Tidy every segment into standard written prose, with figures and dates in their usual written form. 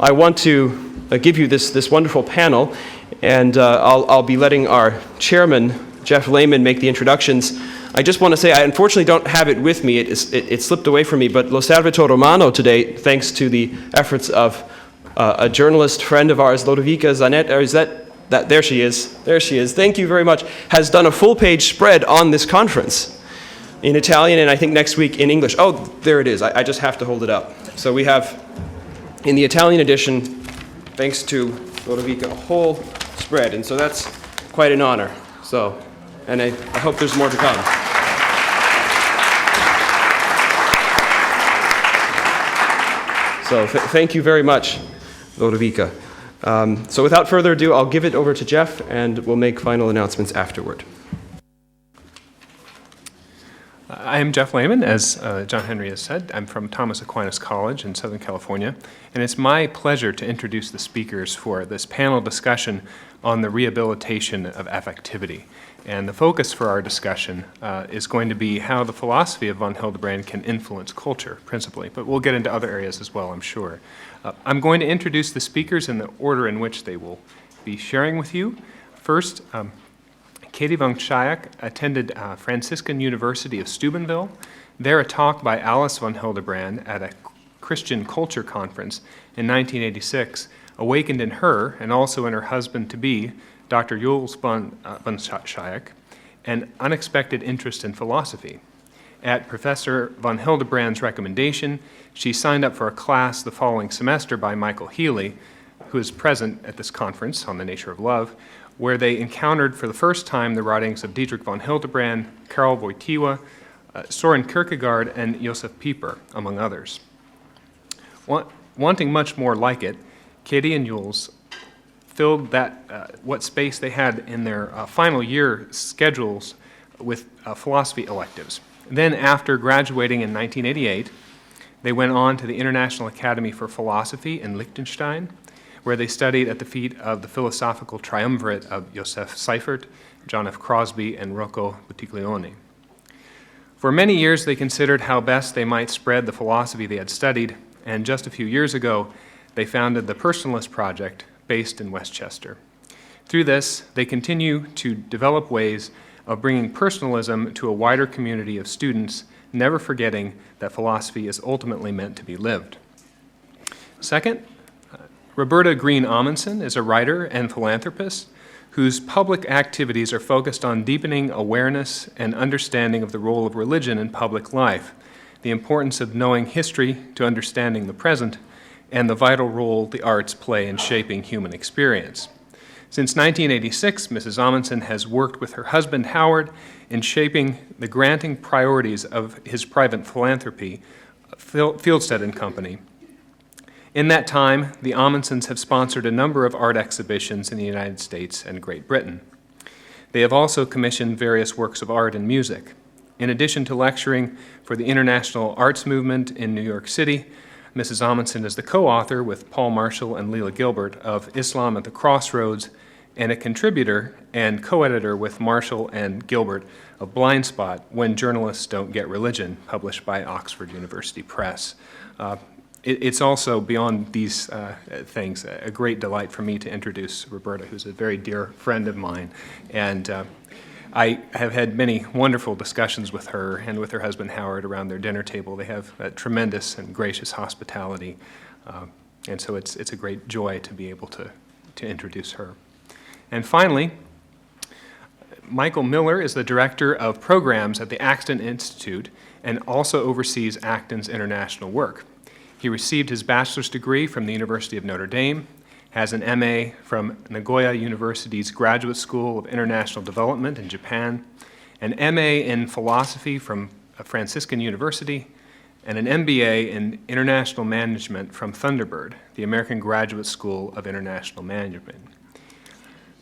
I want to give you this wonderful panel, and I'll be letting our chairman, Jeff Lehman, make the introductions. I just want to say I unfortunately don't have it with me. It slipped away from me, but L'Osservatore Romano today, thanks to the efforts of a journalist friend of ours, Lodovica Zanetti, or is that there she is. There she is. Thank you very much. Has done a full-page spread on this conference in Italian, and I think next week in English. Oh, there it is. I just have to hold it up. So we have, in the Italian edition, thanks to Lodovica, a whole spread, and so that's quite an honor. So, and I hope there's more to come. So thank you very much, Lodovica. So without further ado, I'll give it over to Jeff, and we'll make final announcements afterward. I am Jeff Lehman, as John Henry has said. I'm from Thomas Aquinas College in Southern California, and it's my pleasure to introduce the speakers for this panel discussion on the rehabilitation of affectivity. And the focus for our discussion is going to be how the philosophy of von Hildebrand can influence culture, principally, but we'll get into other areas as well, I'm sure. I'm going to introduce the speakers in the order in which they will be sharing with you. First, Katie von Schaijik attended Franciscan University of Steubenville. There, a talk by Alice von Hildebrand at a Christian culture conference in 1986 awakened in her, and also in her husband-to-be, Dr. Jules von Schaijik, an unexpected interest in philosophy. At Professor von Hildebrand's recommendation, she signed up for a class the following semester by Michael Healy, who is present at this conference on the nature of love, where they encountered for the first time the writings of Dietrich von Hildebrand, Karl Wojtyła, Soren Kierkegaard, and Josef Pieper, among others. Wanting much more like it, Katie and Jules filled that what space they had in their final year schedules with philosophy electives. Then, after graduating in 1988, they went on to the International Academy for Philosophy in Liechtenstein, where they studied at the feet of the philosophical triumvirate of Joseph Seifert, John F. Crosby, and Rocco Buttiglione. For many years, they considered how best they might spread the philosophy they had studied, and just a few years ago, they founded the Personalist Project, based in Westchester. Through this, they continue to develop ways of bringing personalism to a wider community of students, never forgetting that philosophy is ultimately meant to be lived. Second, Roberta Green Ahmanson is a writer and philanthropist whose public activities are focused on deepening awareness and understanding of the role of religion in public life, the importance of knowing history to understanding the present, and the vital role the arts play in shaping human experience. Since 1986, Mrs. Ahmanson has worked with her husband, Howard, in shaping the granting priorities of his private philanthropy, Fieldstead and Company. In that time, the Ahmansons have sponsored a number of art exhibitions in the United States and Great Britain. They have also commissioned various works of art and music. In addition to lecturing for the International Arts Movement in New York City, Mrs. Ahmanson is the co-author with Paul Marshall and Leela Gilbert of Islam at the Crossroads, and a contributor and co-editor with Marshall and Gilbert of Blind Spot, When Journalists Don't Get Religion, published by Oxford University Press. It's also, beyond these things, a great delight for me to introduce Roberta, who's a very dear friend of mine. And I have had many wonderful discussions with her and with her husband Howard around their dinner table. They have tremendous and gracious hospitality, and so it's a great joy to be able to introduce her. And finally, Michael Miller is the Director of Programs at the Acton Institute and also oversees Acton's international work. He received his bachelor's degree from the University of Notre Dame, has an MA from Nagoya University's Graduate School of International Development in Japan, an MA in philosophy from Franciscan University, and an MBA in International Management from Thunderbird, the American Graduate School of International Management.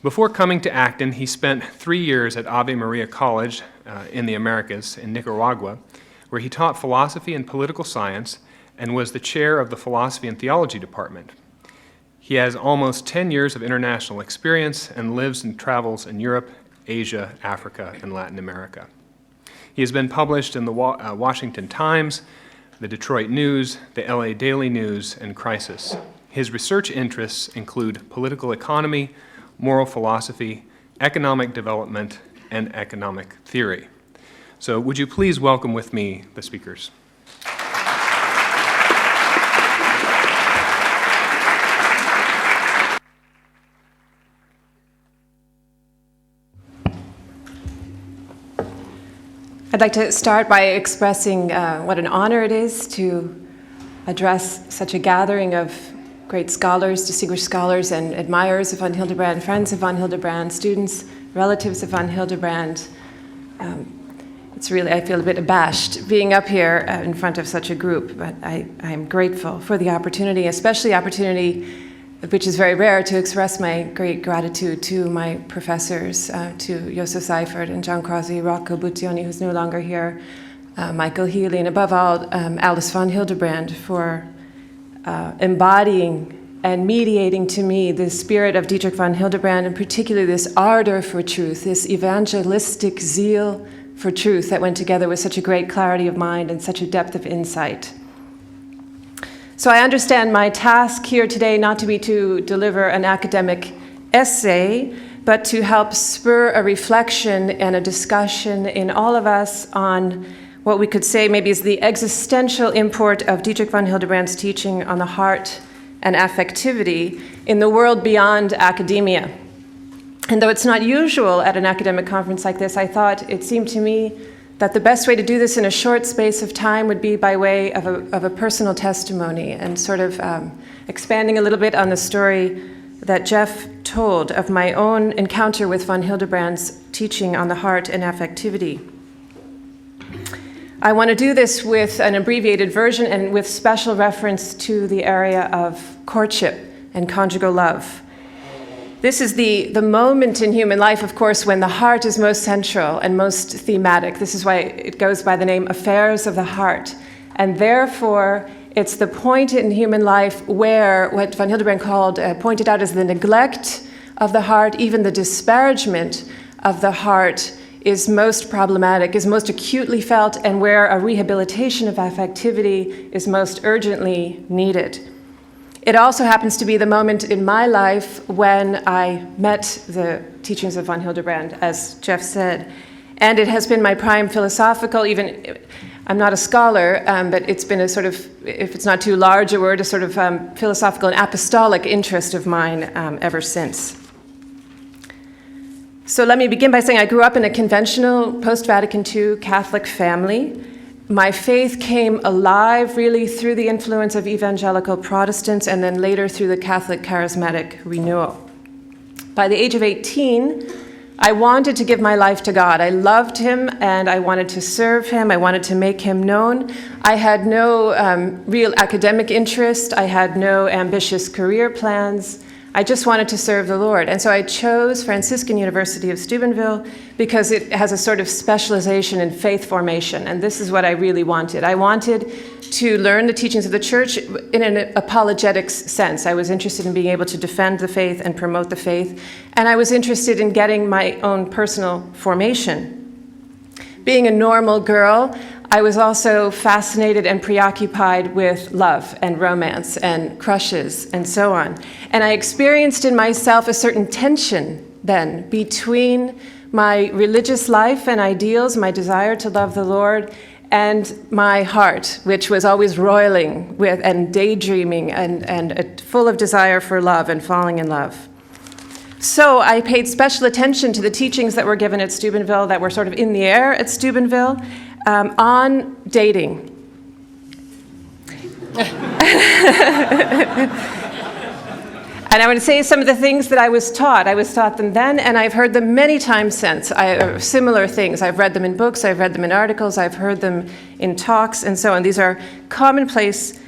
Before coming to Acton, he spent 3 years at Ave Maria College in the Americas in Nicaragua, where he taught philosophy and political science and was the chair of the Philosophy and Theology Department. He has almost 10 years of international experience and lives and travels in Europe, Asia, Africa, and Latin America. He has been published in the Washington Times, the Detroit News, the LA Daily News, and Crisis. His research interests include political economy, moral philosophy, economic development, and economic theory. So would you please welcome with me the speakers? I'd like to start by expressing what an honor it is to address such a gathering of great scholars, distinguished scholars, and admirers of von Hildebrand, friends of von Hildebrand, students, relatives of von Hildebrand. It's really, I feel a bit abashed being up here in front of such a group, but I'm grateful for the opportunity, especially opportunity which is very rare, to express my great gratitude to my professors, to Josef Seifert and John Crossy, Rocco Buttioni, who's no longer here, Michael Healy, and above all, Alice von Hildebrand, for embodying and mediating to me the spirit of Dietrich von Hildebrand, and particularly this ardor for truth, this evangelistic zeal for truth that went together with such a great clarity of mind and such a depth of insight. So I understand my task here today not to be to deliver an academic essay, but to help spur a reflection and a discussion in all of us on what we could say maybe is the existential import of Dietrich von Hildebrand's teaching on the heart and affectivity in the world beyond academia. And though it's not usual at an academic conference like this, I thought it seemed to me that the best way to do this in a short space of time would be by way of a personal testimony, and sort of expanding a little bit on the story that Jeff told of my own encounter with von Hildebrand's teaching on the heart and affectivity. I want to do this with an abbreviated version and with special reference to the area of courtship and conjugal love. This is the moment in human life, of course, when the heart is most central and most thematic. This is why it goes by the name Affairs of the Heart. And therefore, it's the point in human life where what von Hildebrand pointed out as the neglect of the heart, even the disparagement of the heart, is most problematic, is most acutely felt, and where a rehabilitation of affectivity is most urgently needed. It also happens to be the moment in my life when I met the teachings of von Hildebrand, as Jeff said. And it has been my prime philosophical, even, I'm not a scholar, but it's been a sort of, if it's not too large a word, a sort of philosophical and apostolic interest of mine ever since. So let me begin by saying I grew up in a conventional post-Vatican II Catholic family. My faith came alive really through the influence of evangelical Protestants and then later through the Catholic charismatic renewal. By the age of 18, I wanted to give my life to God. I loved him and I wanted to serve him. I wanted to make him known. I had no real academic interest. I had no ambitious career plans. I just wanted to serve the Lord. And so I chose Franciscan University of Steubenville because it has a sort of specialization in faith formation. And this is what I really wanted. I wanted to learn the teachings of the church in an apologetics sense. I was interested in being able to defend the faith and promote the faith. And I was interested in getting my own personal formation. Being a normal girl, I was also fascinated and preoccupied with love and romance and crushes and so on. And I experienced in myself a certain tension then between my religious life and ideals, my desire to love the Lord, and my heart, which was always roiling with and daydreaming and full of desire for love and falling in love. So I paid special attention to the teachings that were given at Steubenville, that were sort of in the air at Steubenville, on dating. And I want to say some of the things that I was taught. I was taught them then, and I've heard them many times since. Similar things. I've read them in books, I've read them in articles, I've heard them in talks, and so on. These are commonplace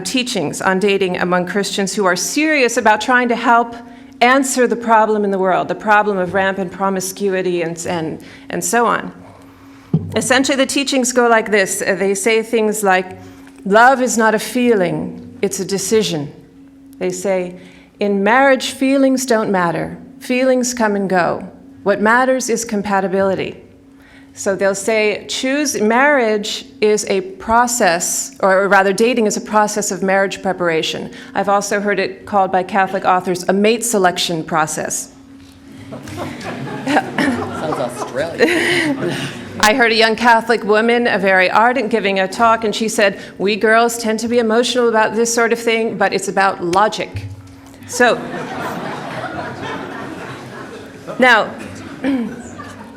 teachings on dating among Christians who are serious about trying to help answer the problem in the world, the problem of rampant promiscuity and so on. Essentially, the teachings go like this. They say things like, love is not a feeling, it's a decision. They say, in marriage, feelings don't matter. Feelings come and go. What matters is compatibility. So they'll say, choose marriage is a process, or rather dating is a process of marriage preparation. I've also heard it called by Catholic authors a mate selection process. Sounds Australian. I heard a young Catholic woman, a very ardent, giving a talk, and she said, we girls tend to be emotional about this sort of thing, but it's about logic. So, now,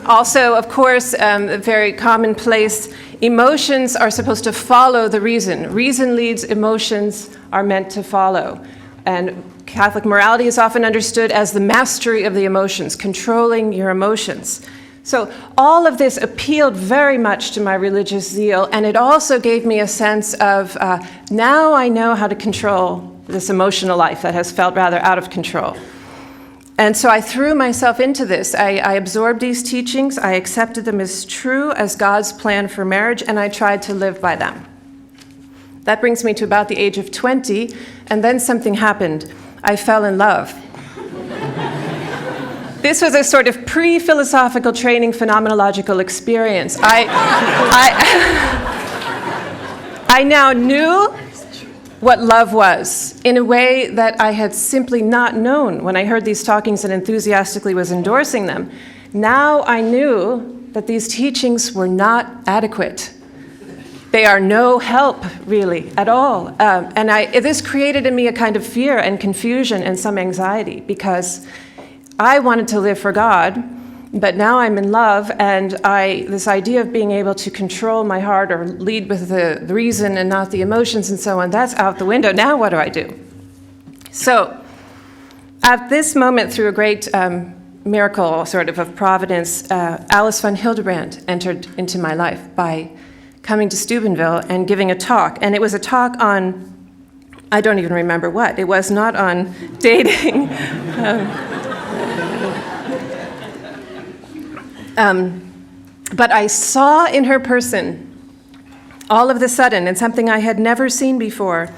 also, of course, a very commonplace, emotions are supposed to follow the reason. Reason leads, emotions are meant to follow. And Catholic morality is often understood as the mastery of the emotions, controlling your emotions. So all of this appealed very much to my religious zeal, and it also gave me a sense of, now I know how to control this emotional life that has felt rather out of control. And so I threw myself into this. I absorbed these teachings, I accepted them as true, as God's plan for marriage, and I tried to live by them. That brings me to about the age of 20, and then something happened. I fell in love. This was a sort of pre-philosophical training phenomenological experience. I now knew what love was in a way that I had simply not known when I heard these talkings and enthusiastically was endorsing them. Now I knew that these teachings were not adequate. They are no help, really, at all. This created in me a kind of fear and confusion and some anxiety, because I wanted to live for God, but now I'm in love, and this idea of being able to control my heart or lead with the reason and not the emotions and so on, that's out the window. Now what do I do? So at this moment, through a great miracle sort of providence, Alice von Hildebrand entered into my life by coming to Steubenville and giving a talk. And it was a talk on, I don't even remember what. It was not on dating. But I saw in her person, all of a sudden, and something I had never seen before,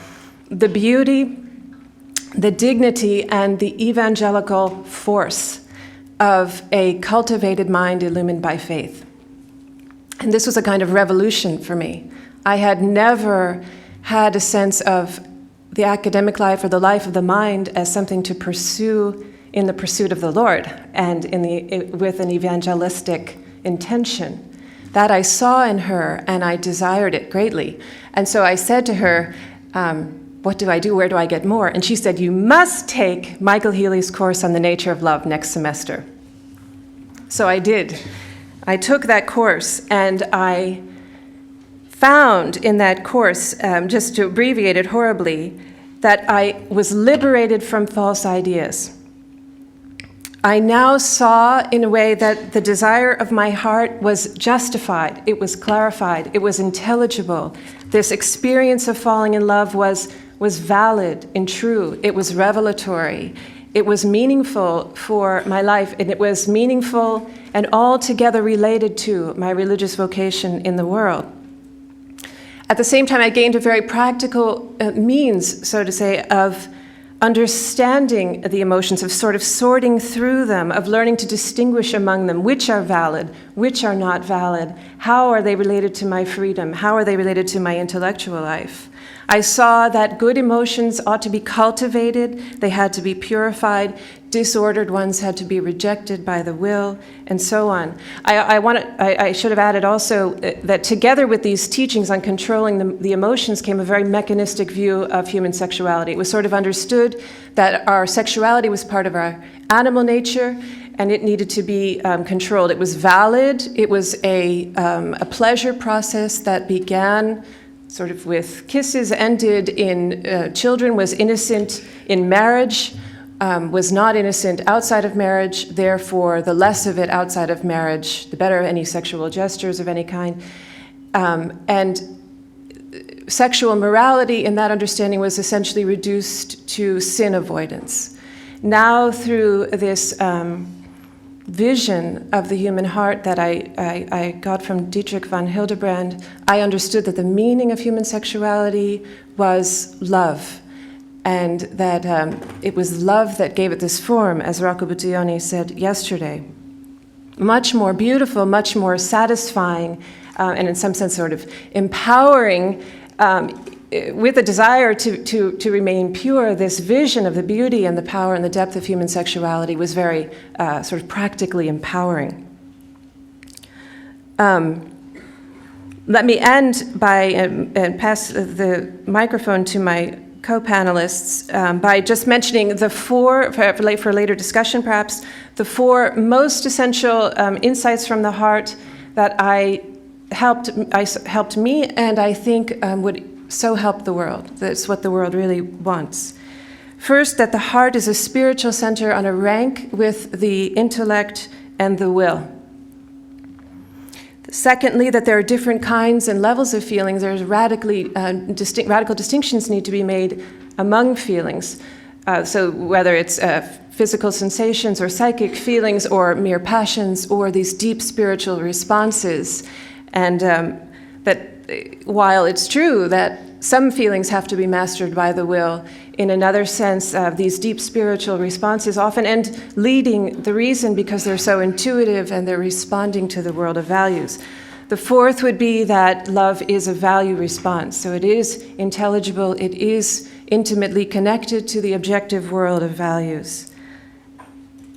the beauty, the dignity, and the evangelical force of a cultivated mind illumined by faith. And this was a kind of revolution for me. I had never had a sense of the academic life or the life of the mind as something to pursue in the pursuit of the Lord and with an evangelistic intention. That I saw in her, and I desired it greatly. And so I said to her, what do I do? Where do I get more? And she said, you must take Michael Healy's course on the nature of love next semester. So I did. I took that course, and I found in that course, just to abbreviate it horribly, that I was liberated from false ideas. I now saw in a way that the desire of my heart was justified, it was clarified, it was intelligible. This experience of falling in love was valid and true, it was revelatory, it was meaningful for my life, and it was meaningful and altogether related to my religious vocation in the world. At the same time, I gained a very practical means, so to say, of understanding the emotions, of sort of sorting through them, of learning to distinguish among them, which are valid, which are not valid, how are they related to my freedom, how are they related to my intellectual life. I saw that good emotions ought to be cultivated, they had to be purified, disordered ones had to be rejected by the will, and so on. I should have added also that together with these teachings on controlling the emotions came a very mechanistic view of human sexuality. It was sort of understood that our sexuality was part of our animal nature, and it needed to be controlled. It was valid, it was a pleasure process that began sort of with kisses, ended in children, was innocent in marriage, was not innocent outside of marriage, therefore the less of it outside of marriage, the better any sexual gestures of any kind. And sexual morality in that understanding was essentially reduced to sin avoidance. Now through this vision of the human heart that I got from Dietrich von Hildebrand, I understood that the meaning of human sexuality was love, and that it was love that gave it this form, as Rocco Buttiglione said yesterday. much more beautiful, much more satisfying, and in some sense sort of empowering, with a desire to remain pure. This vision of the beauty and the power and the depth of human sexuality was very sort of practically empowering. Let me end by, and pass the microphone to my co-panelists, by just mentioning the four, for later discussion perhaps, the four most essential insights from the heart that helped me, and I think would so help the world. That's what the world really wants. First, that the heart is a spiritual center on a rank with the intellect and the will. Secondly, that there are different kinds and levels of feelings. There's radical distinctions need to be made among feelings. So whether it's physical sensations or psychic feelings or mere passions or these deep spiritual responses. And that while it's true that some feelings have to be mastered by the will, in another sense, these deep spiritual responses often end leading the reason because they're so intuitive and they're responding to the world of values. The fourth would be that love is a value response. So it is intelligible, it is intimately connected to the objective world of values.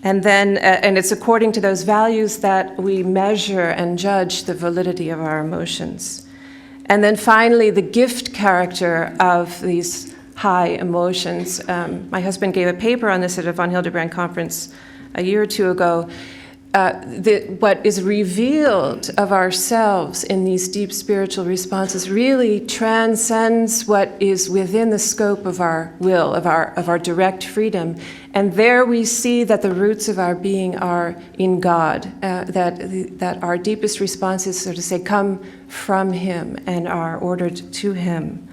And then, and it's according to those values that we measure and judge the validity of our emotions. And then finally, the gift character of these high emotions. My husband gave a paper on this at a von Hildebrand conference a year or two ago. What is revealed of ourselves in these deep spiritual responses really transcends what is within the scope of our will, of our direct freedom. And there we see that the roots of our being are in God, that our deepest responses, so to say, come from Him and are ordered to Him.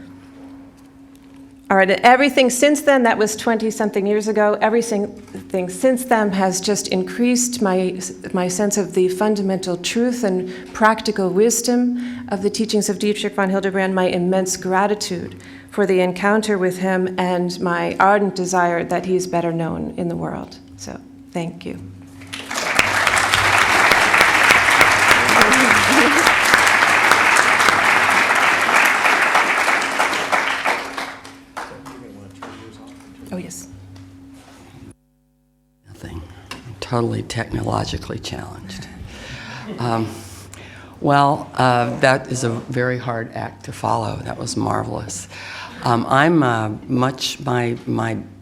All right, everything since then, that was 20-something years ago, everything since then has just increased my sense of the fundamental truth and practical wisdom of the teachings of Dietrich von Hildebrand, my immense gratitude for the encounter with him, and my ardent desire that he is better known in the world. So, thank you. Oh, yes. Nothing. I'm totally technologically challenged. That is a very hard act to follow. That was marvelous. My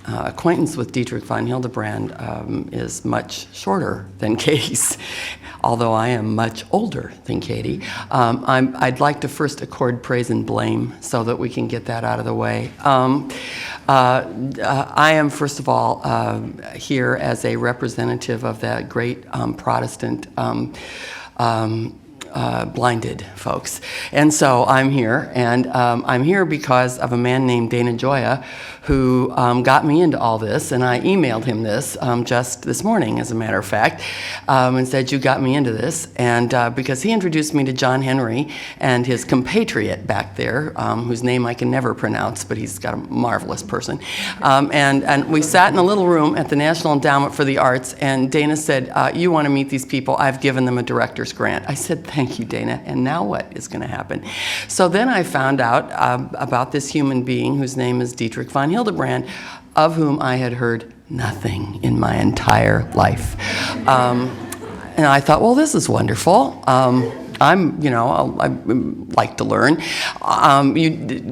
acquaintance with Dietrich von Hildebrand is much shorter than Katie's, although I am much older than Katie. I'd like to first accord praise and blame so that we can get that out of the way. I am, first of all, here as a representative of that great Protestant blinded folks. And so I'm here, and I'm here because of a man named Dana Gioia who got me into all this, and I emailed him this just this morning, as a matter of fact, and said, you got me into this, and because he introduced me to John Henry and his compatriot back there, whose name I can never pronounce, but he's got a marvelous person, and we sat in a little room at the National Endowment for the Arts, and Dana said, you want to meet these people, I've given them a director's grant. I said, thank you, Dana, and now what is going to happen? So then I found out about this human being whose name is Dietrich von Hildebrand, of whom I had heard nothing in my entire life. And I thought, well, this is wonderful. I like to learn.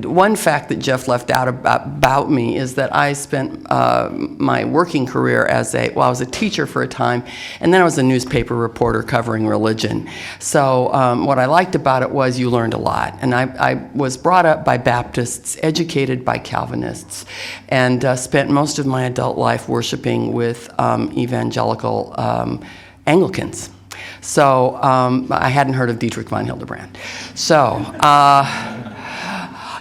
One fact that Jeff left out about me is that I spent my working career I was a teacher for a time, and then I was a newspaper reporter covering religion. So what I liked about it was you learned a lot. And I was brought up by Baptists, educated by Calvinists, and spent most of my adult life worshiping with evangelical Anglicans. So I hadn't heard of Dietrich von Hildebrand. So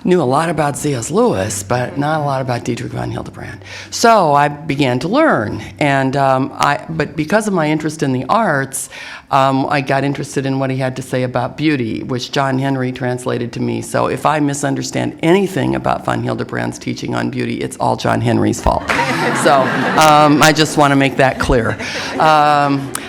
knew a lot about C.S. Lewis, but not a lot about Dietrich von Hildebrand. So I began to learn, and but because of my interest in the arts, I got interested in what he had to say about beauty, which John Henry translated to me. So if I misunderstand anything about von Hildebrand's teaching on beauty, it's all John Henry's fault. So I just want to make that clear.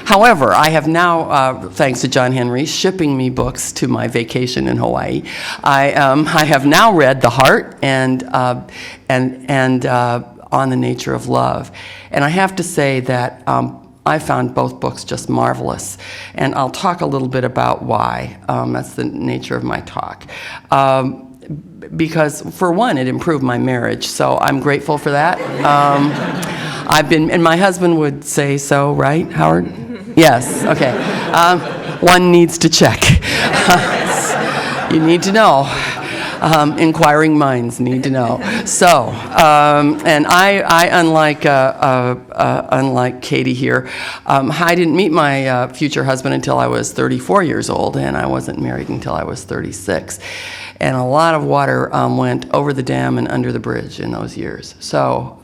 However, I have now, thanks to John Henry, shipping me books to my vacation in Hawaii. I have now read The Heart and On the Nature of Love, and I have to say that I found both books just marvelous, and I'll talk a little bit about why. That's the nature of my talk. Because, for one, it improved my marriage, so I'm grateful for that. And my husband would say so, right, Howard? Yes, okay. One needs to check. You need to know. Inquiring minds need to know. So, and I unlike Katie here, I didn't meet my future husband until I was 34 years old, and I wasn't married until I was 36. And a lot of water went over the dam and under the bridge in those years. So,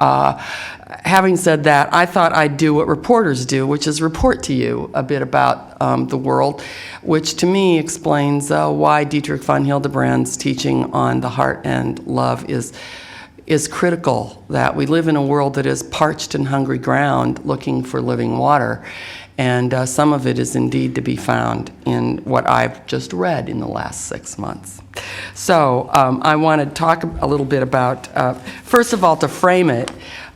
having said that, I thought I'd do what reporters do, which is report to you a bit about the world, which to me explains why Dietrich von Hildebrand's teaching on the heart and love is critical, that we live in a world that is parched and hungry ground looking for living water. And some of it is indeed to be found in what I've just read in the last 6 months. So I want to talk a little bit about, first of all, to frame it,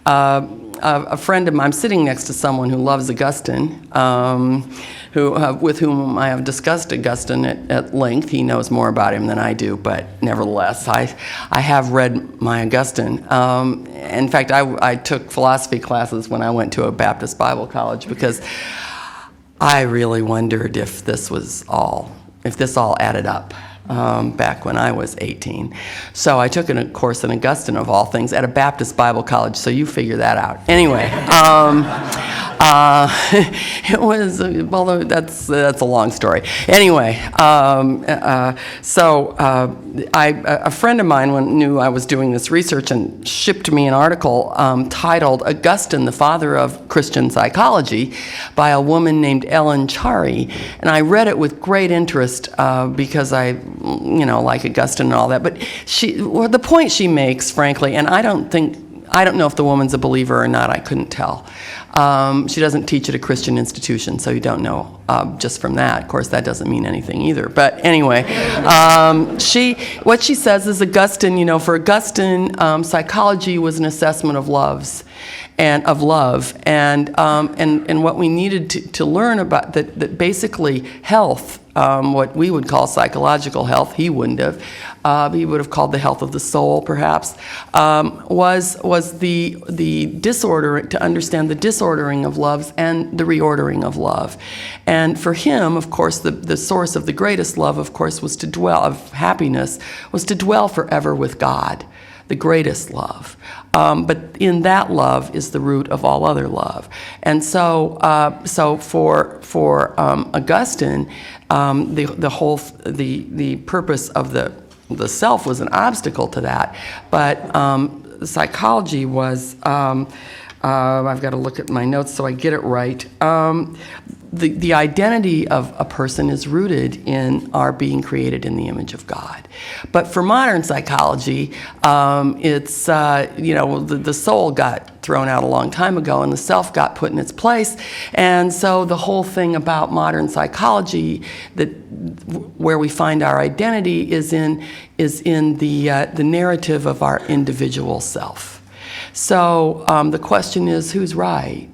a friend of mine, I'm sitting next to someone who loves Augustine, with whom I have discussed Augustine at length. He knows more about him than I do, but nevertheless, I have read my Augustine. In fact, I took philosophy classes when I went to a Baptist Bible college because I really wondered if this all added up. Back when I was 18. So I took a course in Augustine, of all things, at a Baptist Bible college, so you figure that out. Anyway, it was, well, that's a long story. Anyway, a friend of mine knew I was doing this research and shipped me an article titled Augustine, the Father of Christian Psychology, by a woman named Ellen Chari. And I read it with great interest because I like Augustine and all that. But the point she makes, frankly, and I don't know if the woman's a believer or not, I couldn't tell. She doesn't teach at a Christian institution, so you don't know just from that. Of course, that doesn't mean anything either. But anyway, what she says is Augustine, for Augustine, psychology was an assessment of love, and what we needed to learn about that basically health, what we would call psychological health, he wouldn't have. He would have called the health of the soul, perhaps, was the disorder, to understand the disordering of loves and the reordering of love. And for him, of course, the source of the greatest love, of course, of happiness, was to dwell forever with God, the greatest love. But in that love is the root of all other love. And so for Augustine, the purpose of the self was an obstacle to that. But psychology was, I've got to look at my notes so I get it right. The identity of a person is rooted in our being created in the image of God. But for modern psychology, it's, the soul got thrown out a long time ago and the self got put in its place. And so the whole thing about modern psychology, where we find our identity, is in the narrative of our individual self. So the question is, who's right?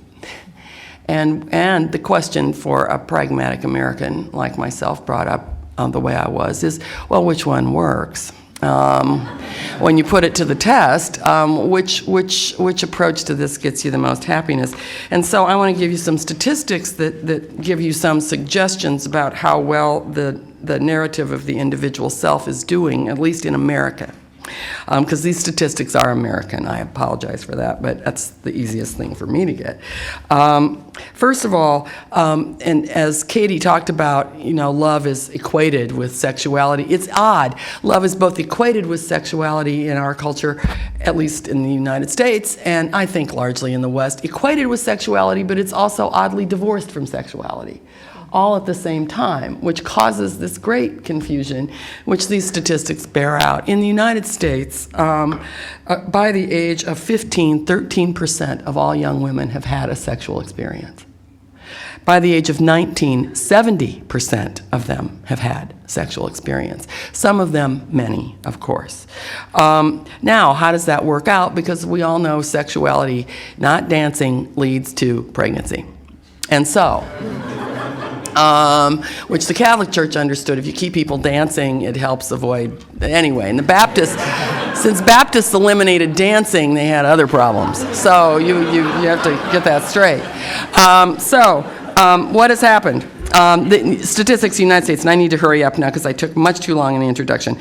And the question for a pragmatic American like myself, brought up the way I was, is, well, which one works? When you put it to the test, which approach to this gets you the most happiness? And so I want to give you some statistics that give you some suggestions about how well the narrative of the individual self is doing, at least in America. because these statistics are American. I apologize for that, but that's the easiest thing for me to get. First of all, and as Katie talked about, love is equated with sexuality. It's odd. Love is both equated with sexuality in our culture, at least in the United States, and I think largely in the West, equated with sexuality, but it's also oddly divorced from sexuality, all at the same time, which causes this great confusion, which these statistics bear out. In the United States, by the age of 15, 13% of all young women have had a sexual experience. By the age of 19, 70% of them have had sexual experience. Some of them, many, of course. Now, how does that work out? Because we all know sexuality, not dancing, leads to pregnancy. And so, which the Catholic Church understood. If you keep people dancing, it helps avoid, anyway. And the Baptists, since Baptists eliminated dancing, they had other problems. So you have to get that straight. What has happened? The statistics in the United States, and I need to hurry up now because I took much too long in the introduction.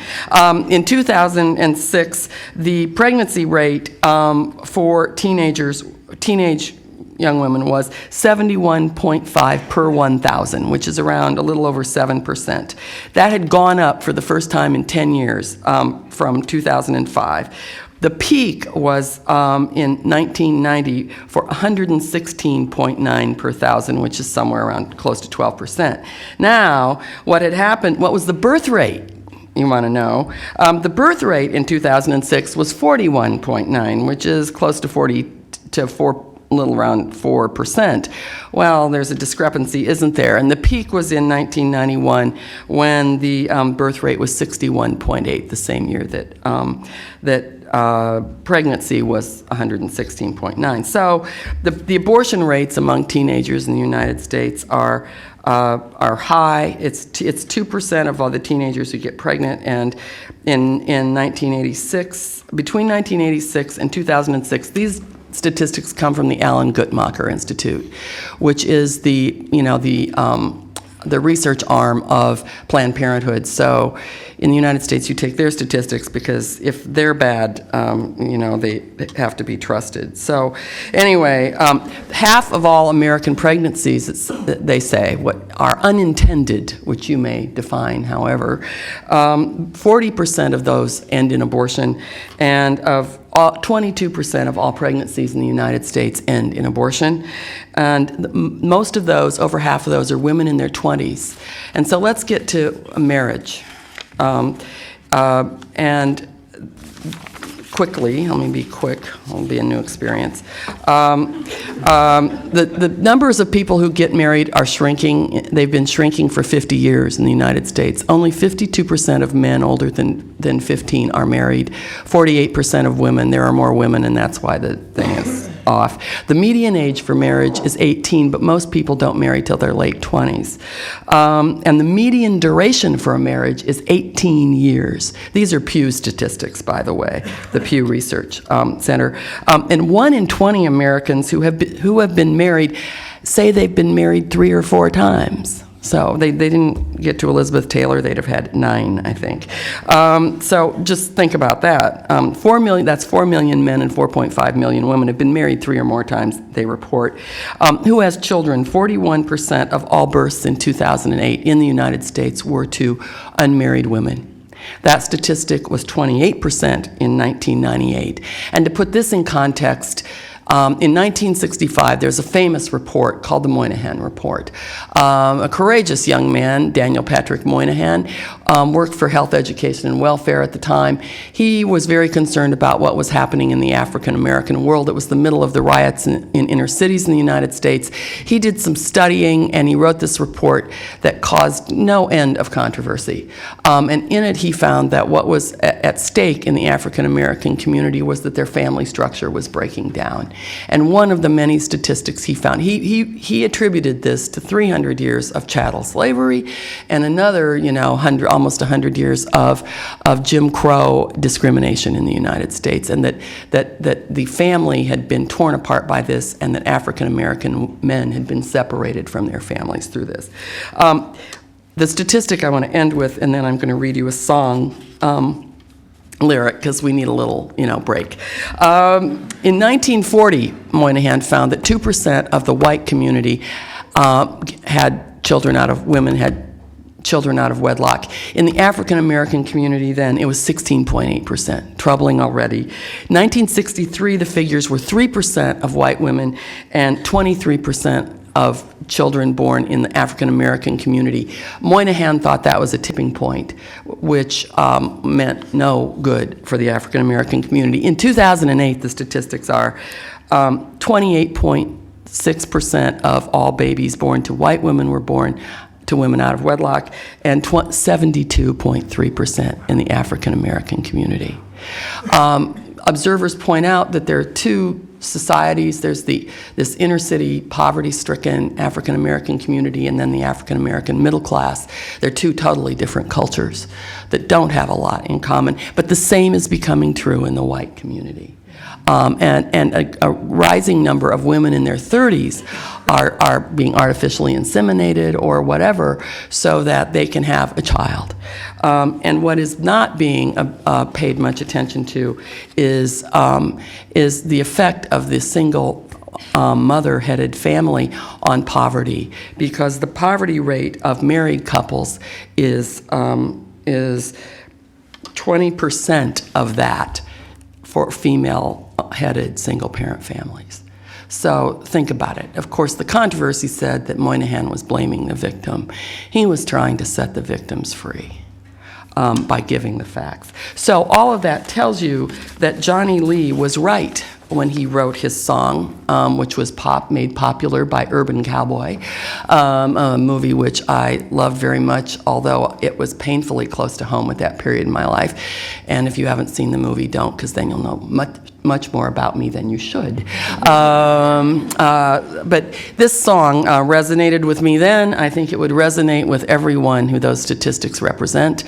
In 2006, the pregnancy rate for teenage young women was 71.5 per 1,000, which is around a little over 7%. That had gone up for the first time in 10 years from 2005. The peak was in 1990 for 116.9 per thousand, which is somewhere around close to 12%. Now, what had happened, what was the birth rate? You want to know. The birth rate in 2006 was 41.9, which is close to 40 to 4, a little around 4%. Well, there's a discrepancy, isn't there? And the peak was in 1991 when the birth rate was 61.8, the same year that pregnancy was 116.9. So the abortion rates among teenagers in the United States are high. It's 2% of all the teenagers who get pregnant, and in 1986, between 1986 and 2006, these statistics come from the Alan Guttmacher Institute, which is the research arm of Planned Parenthood. So in the United States, you take their statistics because if they're bad, they have to be trusted. So anyway, half of all American pregnancies, they say, what are unintended, which you may define however, 40% of those end in abortion, and 22% of all pregnancies in the United States end in abortion. And most of those, over half of those, are women in their 20s. And so let's get to marriage. And quickly, let me be quick, it'll be a new experience. The numbers of people who get married are shrinking. They've been shrinking for 50 years in the United States. Only 52% of men older than 15 are married. 48% of women, there are more women, and that's why the thing is off. The median age for marriage is 18, but most people don't marry till their late 20s. And the median duration for a marriage is 18 years. These are Pew statistics, by the way, the Pew Research Center. And 1 in 20 Americans who have been married say they've been married 3 or 4 times. So they didn't get to Elizabeth Taylor. They'd have had 9, I think. So just think about that. 4 million, that's 4 million men and 4.5 million women have been married 3 or more times, they report. Who has children? 41% of all births in 2008 in the United States were to unmarried women. That statistic was 28% in 1998. And to put this in context, in 1965, there's a famous report called the Moynihan Report. A courageous young man, Daniel Patrick Moynihan, worked for health, education, and welfare at the time. He was very concerned about what was happening in the African-American world. It was the middle of the riots in inner cities in the United States. He did some studying, and he wrote this report that caused no end of controversy. And in it, he found that what was at stake in the African-American community was that their family structure was breaking down. And one of the many statistics he found, he attributed this to 300 years of chattel slavery and another, almost 100 years of Jim Crow discrimination in the United States, and that the family had been torn apart by this, and that African American men had been separated from their families through this. The statistic I want to end with, and then I'm going to read you a song. lyric because we need a little, break. In 1940, Moynihan found that 2% of the white community had children out of wedlock. In the African American community then, it was 16.8%, troubling already. 1963, the figures were 3% of white women and 23% of children born in the African American community. Moynihan thought that was a tipping point, which meant no good for the African American community. In 2008, the statistics are 28.6% of all babies born to white women were born to women out of wedlock, and 72.3% in the African American community. Observers point out that there are two societies. There's this inner city, poverty-stricken African American community, and then the African American middle class. They're two totally different cultures that don't have a lot in common, but the same is becoming true in the white community. And a rising number of women in their 30s are being artificially inseminated or whatever so that they can have a child. And what is not being paid much attention to is the effect of the single mother-headed family on poverty, because the poverty rate of married couples is 20% of that for female-headed single-parent families. So think about it. Of course, the controversy said that Moynihan was blaming the victim. He was trying to set the victims free by giving the facts. So all of that tells you that Johnny Lee was right when he wrote his song, which was made popular by Urban Cowboy, a movie which I loved very much, although it was painfully close to home at that period in my life. And if you haven't seen the movie, don't, because then you'll know much more about me than you should. But this song resonated with me then. I think it would resonate with everyone who those statistics represent.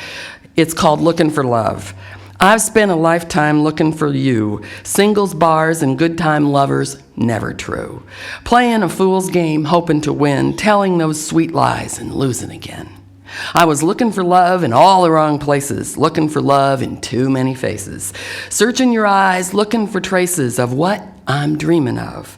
It's called Looking for Love. I've spent a lifetime looking for you. Singles bars and good time lovers, never true. Playing a fool's game, hoping to win, telling those sweet lies and losing again. I was looking for love in all the wrong places, looking for love in too many faces. Searching your eyes, looking for traces of what I'm dreaming of.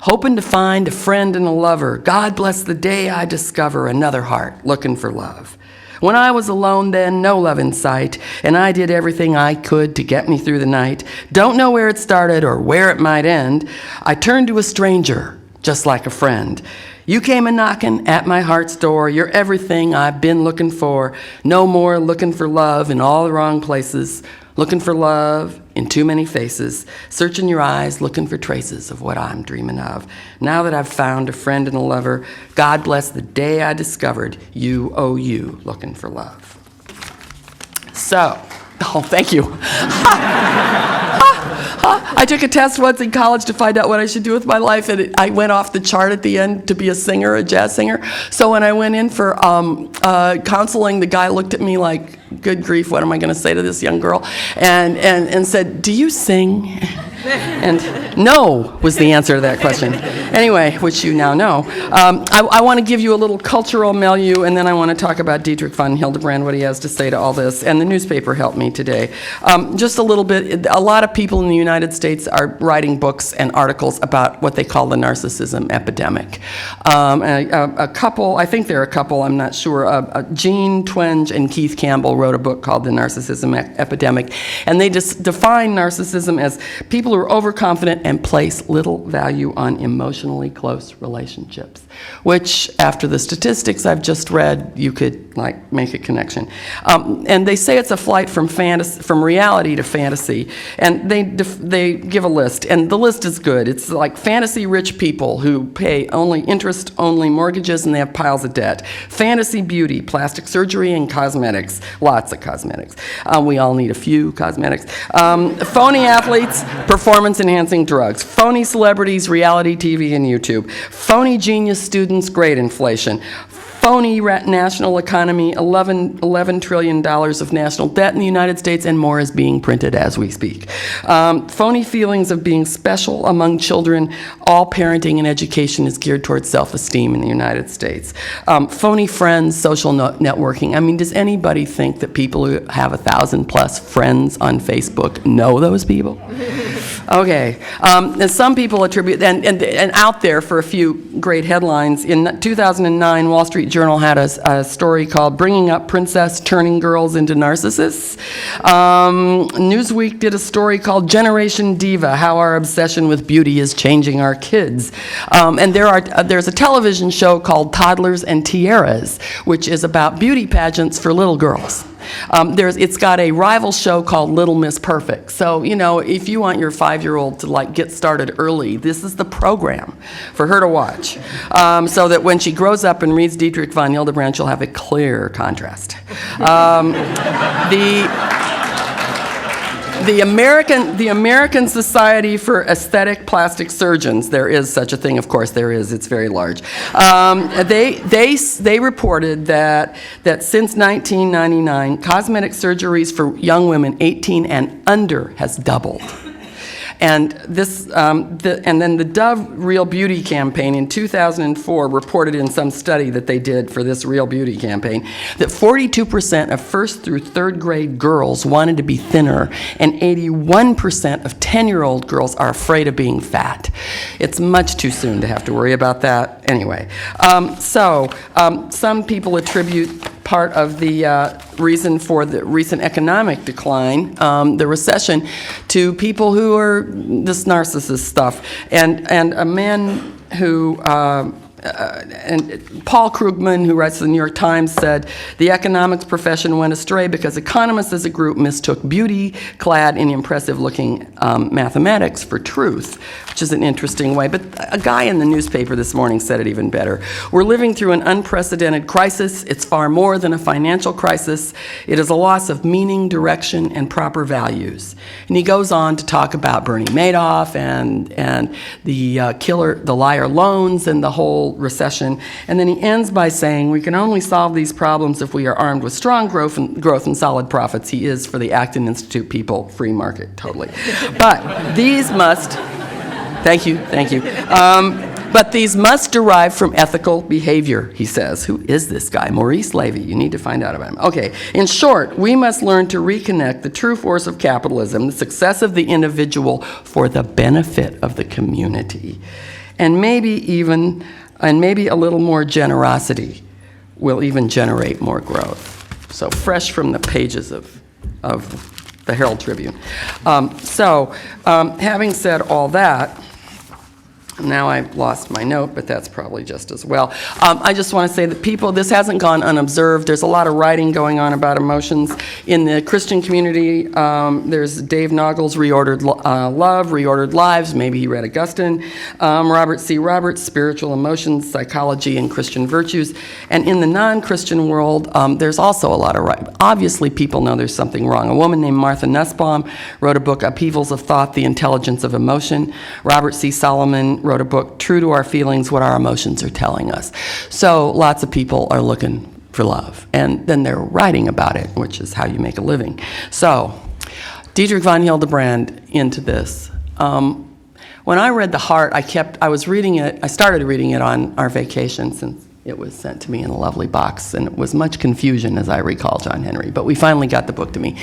Hoping to find a friend and a lover. God bless the day I discover another heart looking for love. When I was alone then, no love in sight, and I did everything I could to get me through the night. Don't know where it started or where it might end. I turned to a stranger, just like a friend. You came a-knocking at my heart's door. You're everything I've been looking for. No more looking for love in all the wrong places. Looking for love in too many faces. Searching your eyes, looking for traces of what I'm dreaming of. Now that I've found a friend and a lover, God bless the day I discovered you, oh you, looking for love. So, thank you. I took a test once in college to find out what I should do with my life, and I went off the chart at the end to be a singer, a jazz singer. So when I went in for counseling, the guy looked at me like, good grief, what am I going to say to this young girl? And said, do you sing? And no was the answer to that question. Anyway, which you now know. I want to give you a little cultural milieu, and then I want to talk about Dietrich von Hildebrand, what he has to say to all this. And the newspaper helped me today. Just a little bit, a lot of people in the United States are writing books and articles about what they call the narcissism epidemic. A couple, I think there are a couple, I'm not sure, Jean Twenge and Keith Campbell wrote a book called The Narcissism Epidemic, and they just define narcissism as people who are overconfident and place little value on emotionally close relationships, which, after the statistics I've just read, you could make a connection. And they say it's a flight from reality to fantasy, and they give a list, and the list is good. It's like fantasy-rich people who pay only interest-only mortgages, and they have piles of debt. Fantasy beauty, plastic surgery, and cosmetics. Lots of cosmetics. We all need a few cosmetics. Phony athletes, performance-enhancing drugs. Phony celebrities, reality TV and YouTube. Phony genius students, grade inflation. phony national economy, $11 trillion of national debt in the United States, and more is being printed as we speak. Phony feelings of being special among children. All parenting and education is geared towards self-esteem in the United States. Phony friends, social networking. I mean, does anybody think that people who have 1,000+ friends on Facebook know those people? Okay. And some people attribute, and out there for a few great headlines, in 2009, Wall Street Journal had a story called Bringing Up Princess Turning Girls into Narcissists. Newsweek did a story called Generation Diva, How Our Obsession with Beauty is Changing Our Kids. And there's a television show called Toddlers and Tiaras, which is about beauty pageants for little girls. It's got a rival show called Little Miss Perfect. So, if you want your 5-year-old to get started early, this is the program for her to watch. So that when she grows up and reads Dietrich von Hildebrand, she'll have a clear contrast. The American Society for Aesthetic Plastic Surgeons, there is such a thing, of course there is, it's very large. They reported that since 1999, cosmetic surgeries for young women 18 and under has doubled. And then the Dove Real Beauty campaign in 2004 reported in some study that they did for this Real Beauty campaign that 42% of first through third grade girls wanted to be thinner, and 81% of 10-year-old girls are afraid of being fat. It's much too soon to have to worry about that anyway. Some people attribute part of the reason for the recent economic decline, the recession, to people who are this narcissist stuff. And a man who, and Paul Krugman, who writes for the New York Times, said, the economics profession went astray because economists as a group mistook beauty clad in impressive-looking mathematics for truth, which is an interesting way. But a guy in the newspaper this morning said it even better. We're living through an unprecedented crisis. It's far more than a financial crisis. It is a loss of meaning, direction, and proper values. And he goes on to talk about Bernie Madoff and the liar loans and the whole recession. And then he ends by saying, we can only solve these problems if we are armed with strong growth and solid profits. He is, for the Acton Institute people, free market, totally. But these must, thank you. But these must derive from ethical behavior, he says. Who is this guy? Maurice Levy. You need to find out about him. Okay. In short, we must learn to reconnect the true force of capitalism, the success of the individual for the benefit of the community. And maybe a little more generosity will even generate more growth. So fresh from the pages of the Herald Tribune. Having said all that, now I've lost my note, but that's probably just as well. I just want to say that this hasn't gone unobserved. There's a lot of writing going on about emotions. In the Christian community, there's Dave Nagel's Reordered Love, Reordered Lives, maybe he read Augustine, Robert C. Roberts, Spiritual Emotions, Psychology, and Christian Virtues. And in the non-Christian world, there's also a lot of writing. Obviously, people know there's something wrong. A woman named Martha Nussbaum wrote a book, Upheavals of Thought, The Intelligence of Emotion. Robert C. Solomon wrote a book, True to Our Feelings, What Our Emotions Are Telling Us. So lots of people are looking for love, and then they're writing about it, which is how you make a living. So Dietrich von Hildebrand into this. When I read The Heart, I started reading it on our vacation since it was sent to me in a lovely box, and it was much confusion, as I recall, John Henry. But we finally got the book to me,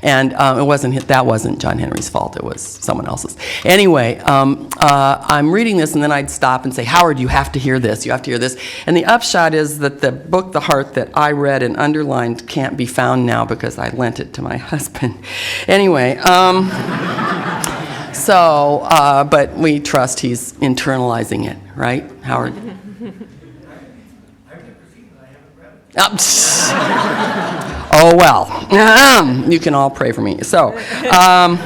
and that wasn't John Henry's fault. It was someone else's. Anyway, I'm reading this, and then I'd stop and say, Howard, you have to hear this. You have to hear this. And the upshot is that the book, The Heart, that I read and underlined can't be found now because I lent it to my husband. Anyway, but we trust he's internalizing it, right, Howard? Oh, well, you can all pray for me. So, I'm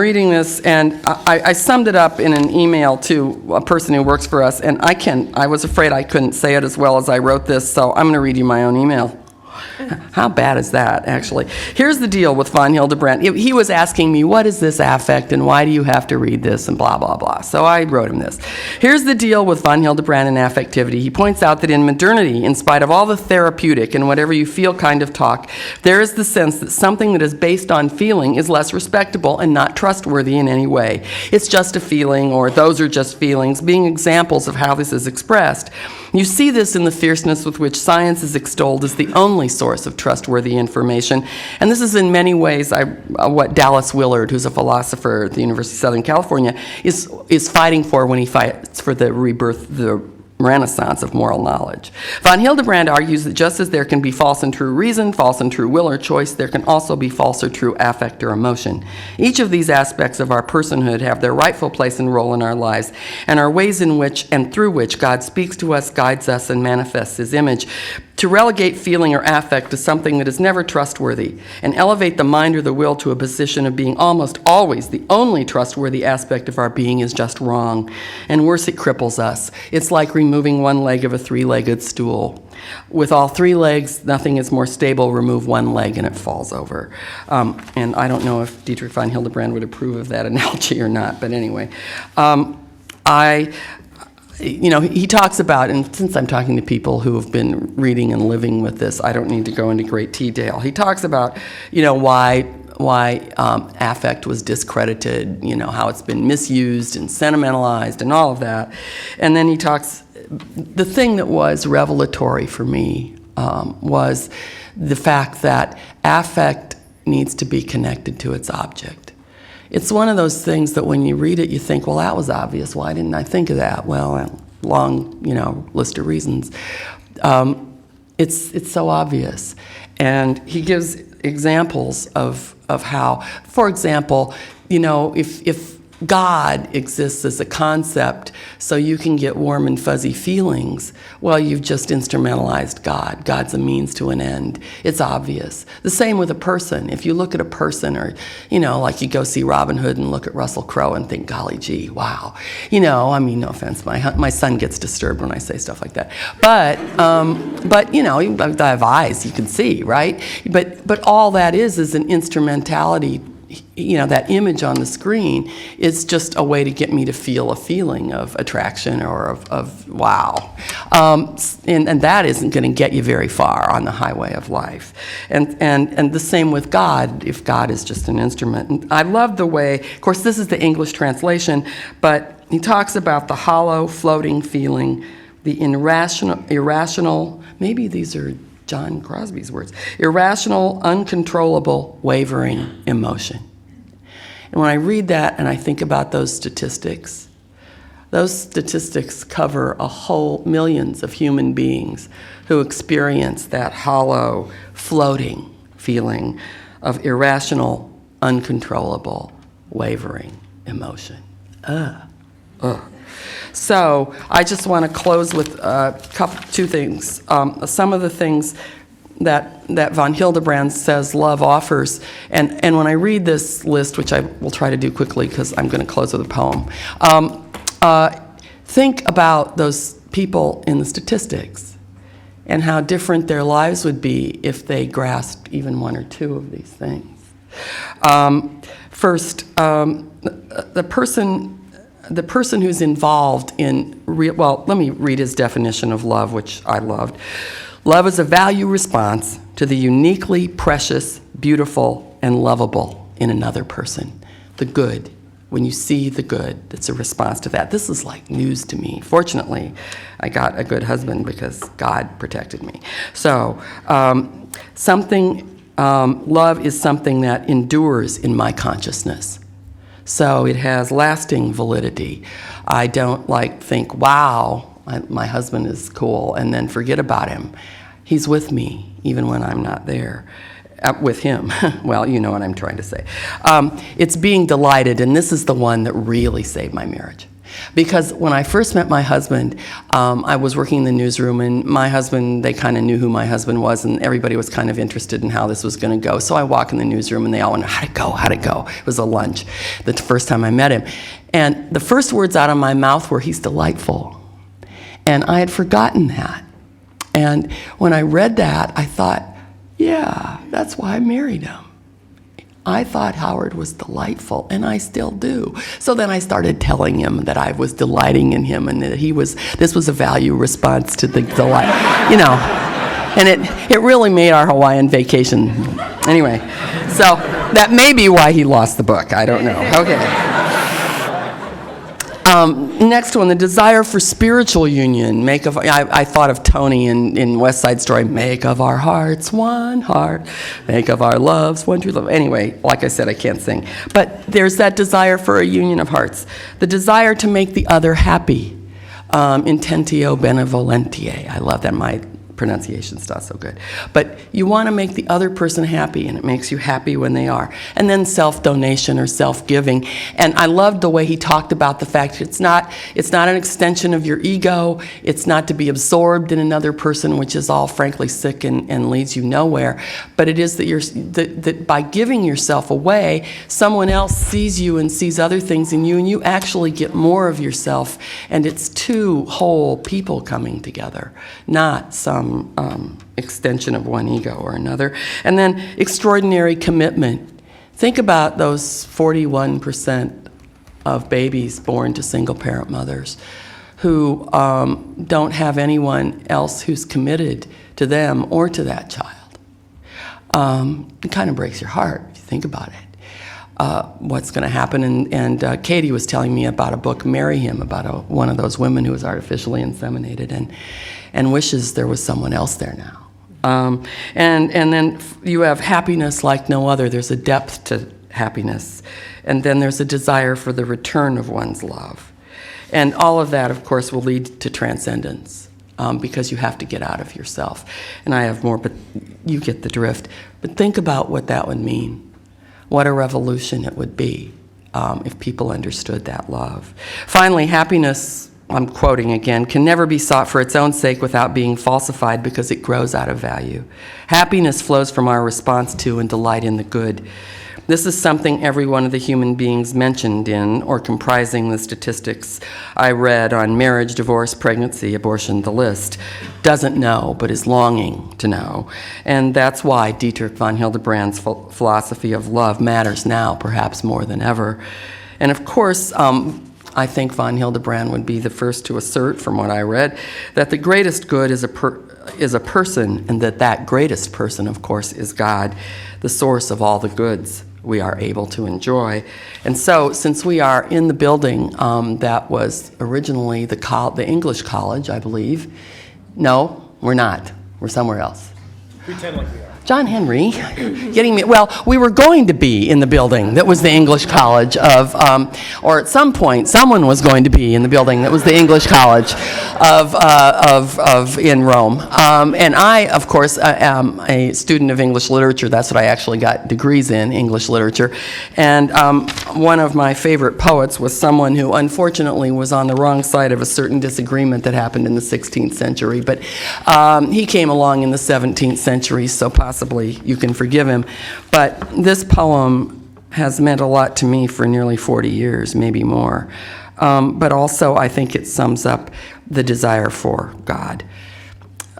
reading this, and I summed it up in an email to a person who works for us, and I was afraid I couldn't say it as well as I wrote this, so I'm going to read you my own email. How bad is that, actually? Here's the deal with von Hildebrand. He was asking me, what is this affect, and why do you have to read this, and blah, blah, blah. So I wrote him this. Here's the deal with von Hildebrand and affectivity. He points out that in modernity, in spite of all the therapeutic and whatever you feel kind of talk, there is the sense that something that is based on feeling is less respectable and not trustworthy in any way. It's just a feeling, or those are just feelings, being examples of how this is expressed. You see this in the fierceness with which science is extolled as the only source of trustworthy information. And this is in many ways what Dallas Willard, who's a philosopher at the University of Southern California, is fighting for when he fights for the rebirth, the renaissance of moral knowledge. Von Hildebrand argues that just as there can be false and true reason, false and true will or choice, there can also be false or true affect or emotion. Each of these aspects of our personhood have their rightful place and role in our lives, and are ways in which and through which God speaks to us, guides us, and manifests his image. To relegate feeling or affect to something that is never trustworthy, and elevate the mind or the will to a position of being almost always the only trustworthy aspect of our being is just wrong. And worse, it cripples us. It's like removing one leg of a three-legged stool. With all three legs, nothing is more stable. Remove one leg and it falls over. And I don't know if Dietrich von Hildebrand would approve of that analogy or not, but anyway. He talks about, and since I'm talking to people who have been reading and living with this, I don't need to go into great detail. He talks about, why affect was discredited, how it's been misused and sentimentalized and all of that. And then he talks, the thing that was revelatory for me was the fact that affect needs to be connected to its object. It's one of those things that when you read it, you think, well, that was obvious. Why didn't I think of that? Well, a long, list of reasons. It's so obvious. And he gives examples of how, for example, if God exists as a concept so you can get warm and fuzzy feelings, well, you've just instrumentalized God. God's a means to an end. It's obvious. The same with a person. If you look at a person, or, like you go see Robin Hood and look at Russell Crowe and think, golly gee, wow. No offense, my son gets disturbed when I say stuff like that. But I have eyes, you can see, right? But all that is an instrumentality. That image on the screen is just a way to get me to feel a feeling of attraction or of wow. And that isn't going to get you very far on the highway of life. And the same with God, if God is just an instrument. And I love the way, of course, this is the English translation, but he talks about the hollow, floating feeling, the irrational, maybe these are John Crosby's words, irrational, uncontrollable, wavering emotion. And when I read that and I think about those statistics cover millions of human beings who experience that hollow, floating feeling of irrational, uncontrollable, wavering emotion. So I just want to close with two things. Some of the things that von Hildebrand says love offers, and when I read this list, which I will try to do quickly because I'm going to close with a poem, think about those people in the statistics and how different their lives would be if they grasped even one or two of these things. First, the person who's involved in let me read his definition of love, which I loved. Love is a value response to the uniquely precious, beautiful, and lovable in another person. The good. When you see the good, it's a response to that. This is like news to me. Fortunately, I got a good husband because God protected me. So, love is something that endures in my consciousness. So it has lasting validity. I don't think, wow, my husband is cool, and then forget about him. He's with me, even when I'm not there. With him. Well, you know what I'm trying to say. It's being delighted, and this is the one that really saved my marriage. Because when I first met my husband, I was working in the newsroom, and my husband, they kind of knew who my husband was, and everybody was kind of interested in how this was going to go. So I walk in the newsroom, and they all went, how'd it go? It was a lunch, the first time I met him. And the first words out of my mouth were, he's delightful. And I had forgotten that. And when I read that, I thought, Yeah, that's why I married him. I thought Howard was delightful, and I still do. So then I started telling him that I was delighting in him and that this was a value response to the delight, And it really made our Hawaiian vacation. Anyway, so that may be why he lost the book. I don't know. Okay. Next one, the desire for spiritual union. I thought of Tony in West Side Story. Make of our hearts one heart. Make of our loves one true love. Anyway, like I said, I can't sing. But there's that desire for a union of hearts. The desire to make the other happy. Intentio benevolentiae. I love that. My pronunciation's not so good. But you want to make the other person happy, and it makes you happy when they are. And then self-donation or self-giving. And I loved the way he talked about the fact that it's not an extension of your ego. It's not to be absorbed in another person, which is all frankly sick and leads you nowhere. But it is that by giving yourself away, someone else sees you and sees other things in you, and you actually get more of yourself. And it's two whole people coming together, not some extension of one ego or another. And then extraordinary commitment. Think about those 41% of babies born to single-parent mothers who don't have anyone else who's committed to them or to that child. It kind of breaks your heart if you think about it. What's going to happen? And Katie was telling me about a book, Marry Him, about one of those women who was artificially inseminated and wishes there was someone else there now. And then you have happiness like no other. There's a depth to happiness. And then there's a desire for the return of one's love. And all of that, of course, will lead to transcendence because you have to get out of yourself. And I have more, but you get the drift. But think about what that would mean. What a revolution it would be if people understood that love. Finally, happiness, I'm quoting again, can never be sought for its own sake without being falsified because it grows out of value. Happiness flows from our response to and delight in the good. This is something every one of the human beings mentioned in or comprising the statistics I read on marriage, divorce, pregnancy, abortion, the list, doesn't know but is longing to know. And that's why Dietrich von Hildebrand's philosophy of love matters now perhaps more than ever. And of course, I think von Hildebrand would be the first to assert, from what I read, that the greatest good is a person, and that greatest person, of course, is God, the source of all the goods we are able to enjoy. And so, since we are in the building that was originally the English college, I believe. No, we're not. We're somewhere else. Pretend like we are. John Henry, getting me. Well, we were going to be in the building that was the English College of, or at some point, someone was going to be in the building that was the English College of in Rome. And I, of course, am a student of English literature. That's what I actually got degrees in, English literature. And one of my favorite poets was someone who, unfortunately, was on the wrong side of a certain disagreement that happened in the 16th century. But he came along in the 17th century, so possibly you can forgive him. But this poem has meant a lot to me for nearly 40 years, maybe more. But also, I think it sums up the desire for God.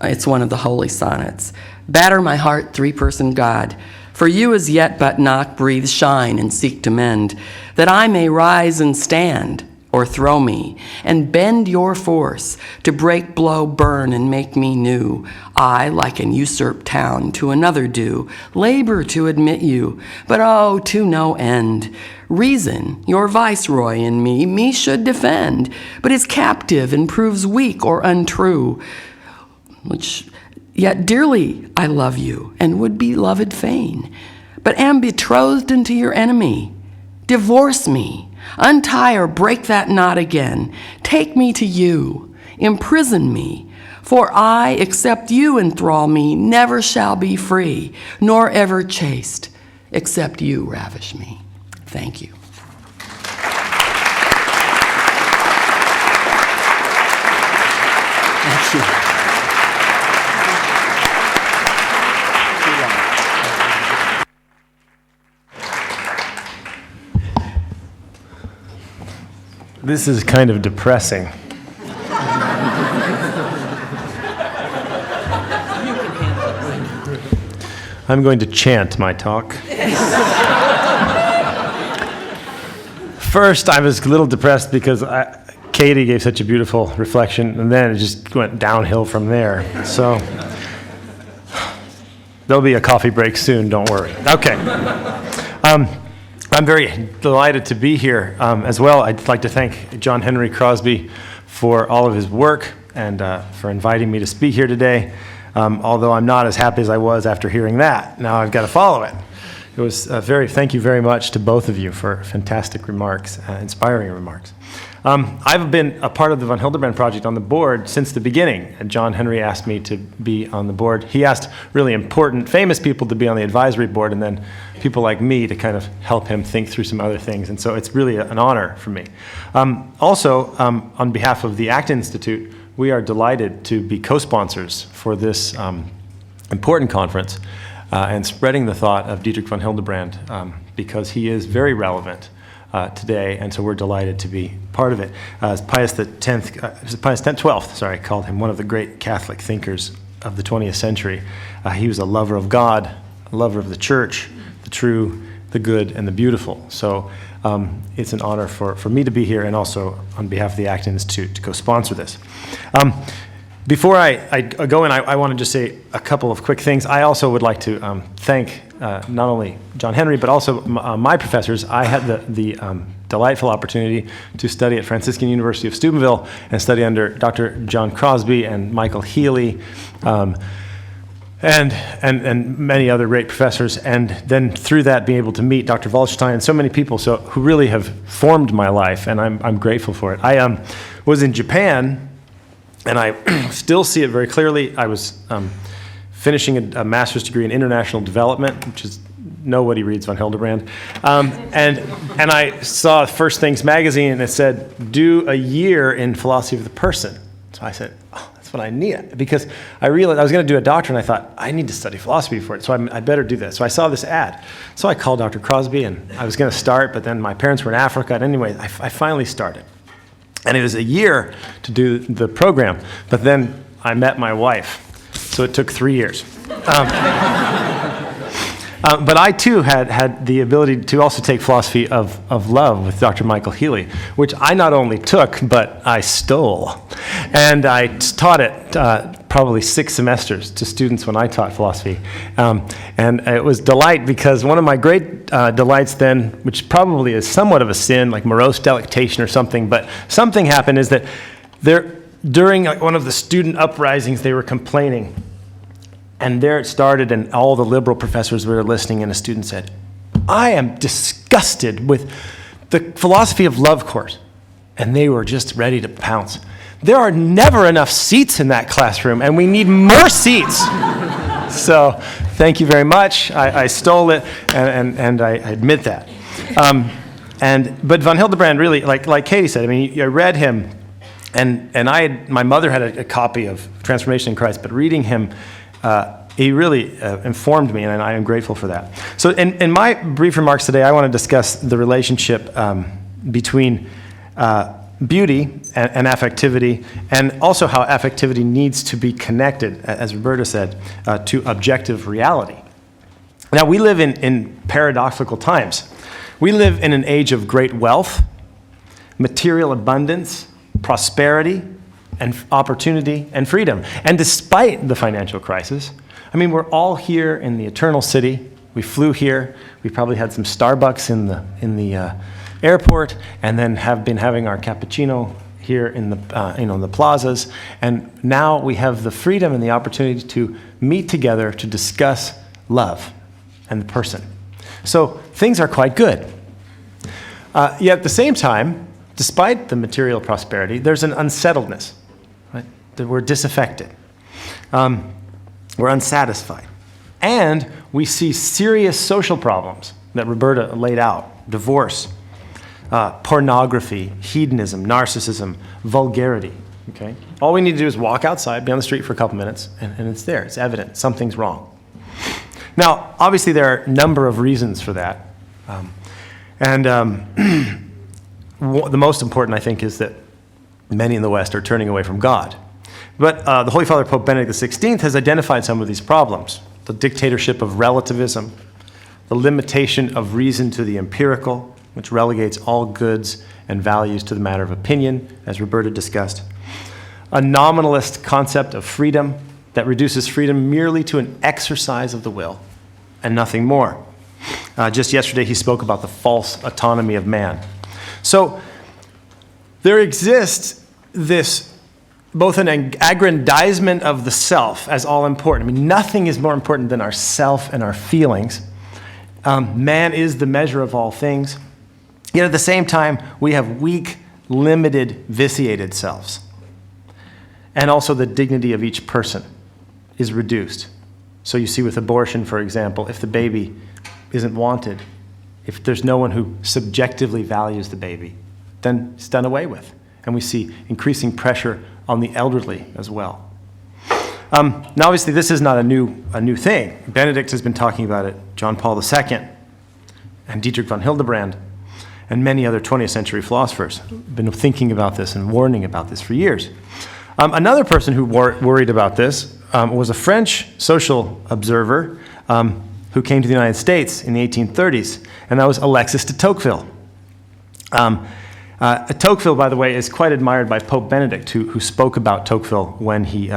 It's one of the holy sonnets. Batter my heart, three-person God, for you as yet but knock, breathe, shine, and seek to mend, that I may rise and stand, or throw me, and bend your force, to break, blow, burn, and make me new. I, like an usurped town, to another do, labor to admit you, but oh, to no end. Reason, your viceroy in me should defend, but is captive and proves weak or untrue. Which, yet dearly I love you, and would be loved fain, but am betrothed unto your enemy. Divorce me. Untie or break that knot again. Take me to you. Imprison me. For I, except you enthrall me, never shall be free, nor ever chaste, except you ravish me. Thank you. Thank you. This is kind of depressing. I'm going to chant my talk. First, I was a little depressed because Katie gave such a beautiful reflection, and then it just went downhill from there. So there'll be a coffee break soon, don't worry. Okay. I'm very delighted to be here as well. I'd like to thank John Henry Crosby for all of his work and for inviting me to speak here today, although I'm not as happy as I was after hearing that. Now I've got to follow it. It was thank you very much to both of you for fantastic remarks, inspiring remarks. I've been a part of the Von Hildebrand Project on the board since the beginning, and John Henry asked me to be on the board. He asked really important, famous people to be on the advisory board, and then people like me to kind of help him think through some other things, and so it's really an honor for me. Also, on behalf of the ACT Institute, we are delighted to be co-sponsors for this important conference and spreading the thought of Dietrich von Hildebrand because he is very relevant today, and so we're delighted to be part of it. Pius XII called him one of the great Catholic thinkers of the 20th century. He was a lover of God, a lover of the church, the true, the good, and the beautiful. So it's an honor for me to be here, and also on behalf of the ACT Institute to co-sponsor this. Before I go in, I want to just say a couple of quick things. I also would like to thank not only John Henry, but also my professors. I had the delightful opportunity to study at Franciscan University of Steubenville and study under Dr. John Crosby and Michael Healy, and many other great professors, and then through that being able to meet Dr. Waldstein and so many people who really have formed my life, and I'm grateful for it. I was in Japan, and I still see it very clearly. I was finishing a master's degree in international development, which is nobody reads von Hildebrand, and I saw First Things magazine, and it said, do a year in philosophy of the person. So I said, oh, that's what I need, because I realized I was going to do a doctorate, and I thought, I need to study philosophy for it, so I better do this. So I saw this ad. So I called Dr. Crosby, and I was going to start, but then my parents were in Africa, and anyway, I finally started. And it was a year to do the program, but then I met my wife, so it took 3 years. But I too had the ability to also take philosophy of love with Dr. Michael Healy, which I not only took, but I stole. And I taught it probably 6 semesters to students when I taught philosophy. And it was delight, because one of my great delights then, which probably is somewhat of a sin, like morose delectation or something, but something happened is that during one of the student uprisings, they were complaining. And there it started, and all the liberal professors were listening, and a student said, I am disgusted with the philosophy of love course. And they were just ready to pounce. There are never enough seats in that classroom, and we need more seats. So thank you very much. I stole it, and I admit that. But von Hildebrand really, like Katie said, I mean, I read him, and my mother had a copy of Transformation in Christ, but reading him, he really informed me, and I am grateful for that. So in my brief remarks today, I want to discuss the relationship between beauty and affectivity, and also how affectivity needs to be connected, as Roberta said, to objective reality. Now, we live in paradoxical times. We live in an age of great wealth, material abundance, prosperity, and opportunity and freedom. And despite the financial crisis, I mean, we're all here in the eternal city. We flew here. We probably had some Starbucks in the airport, and then have been having our cappuccino here in the plazas. And now we have the freedom and the opportunity to meet together to discuss love and the person. So things are quite good. Yet at the same time, despite the material prosperity, there's an unsettledness. Right? That we're disaffected. We're unsatisfied. And we see serious social problems that Roberta laid out: divorce, pornography, hedonism, narcissism, vulgarity. Okay? All we need to do is walk outside, be on the street for a couple minutes, and it's there. It's evident. Something's wrong. Now, obviously, there are a number of reasons for that. The most important, I think, is that many in the West are turning away from God. But the Holy Father, Pope Benedict XVI, has identified some of these problems. the dictatorship of relativism, the limitation of reason to the empirical, which relegates all goods and values to the matter of opinion, as Roberta discussed, a nominalist concept of freedom that reduces freedom merely to an exercise of the will and nothing more. Just yesterday, he spoke about the false autonomy of man. So there exists this, both an aggrandizement of the self as all important. I mean, nothing is more important than our self and our feelings. Man is the measure of all things. Yet at the same time, we have weak, limited, vitiated selves. And also the dignity of each person is reduced. So you see with abortion, for example, if the baby isn't wanted, if there's no one who subjectively values the baby, then it's done away with. And we see increasing pressure on the elderly as well. Now, obviously, this is not a new thing. Benedict has been talking about it, John Paul II, and Dietrich von Hildebrand, and many other 20th century philosophers have been thinking about this and warning about this for years. Another person who worried about this was a French social observer who came to the United States in the 1830s, and that was Alexis de Tocqueville. Tocqueville, by the way, is quite admired by Pope Benedict, who spoke about Tocqueville when he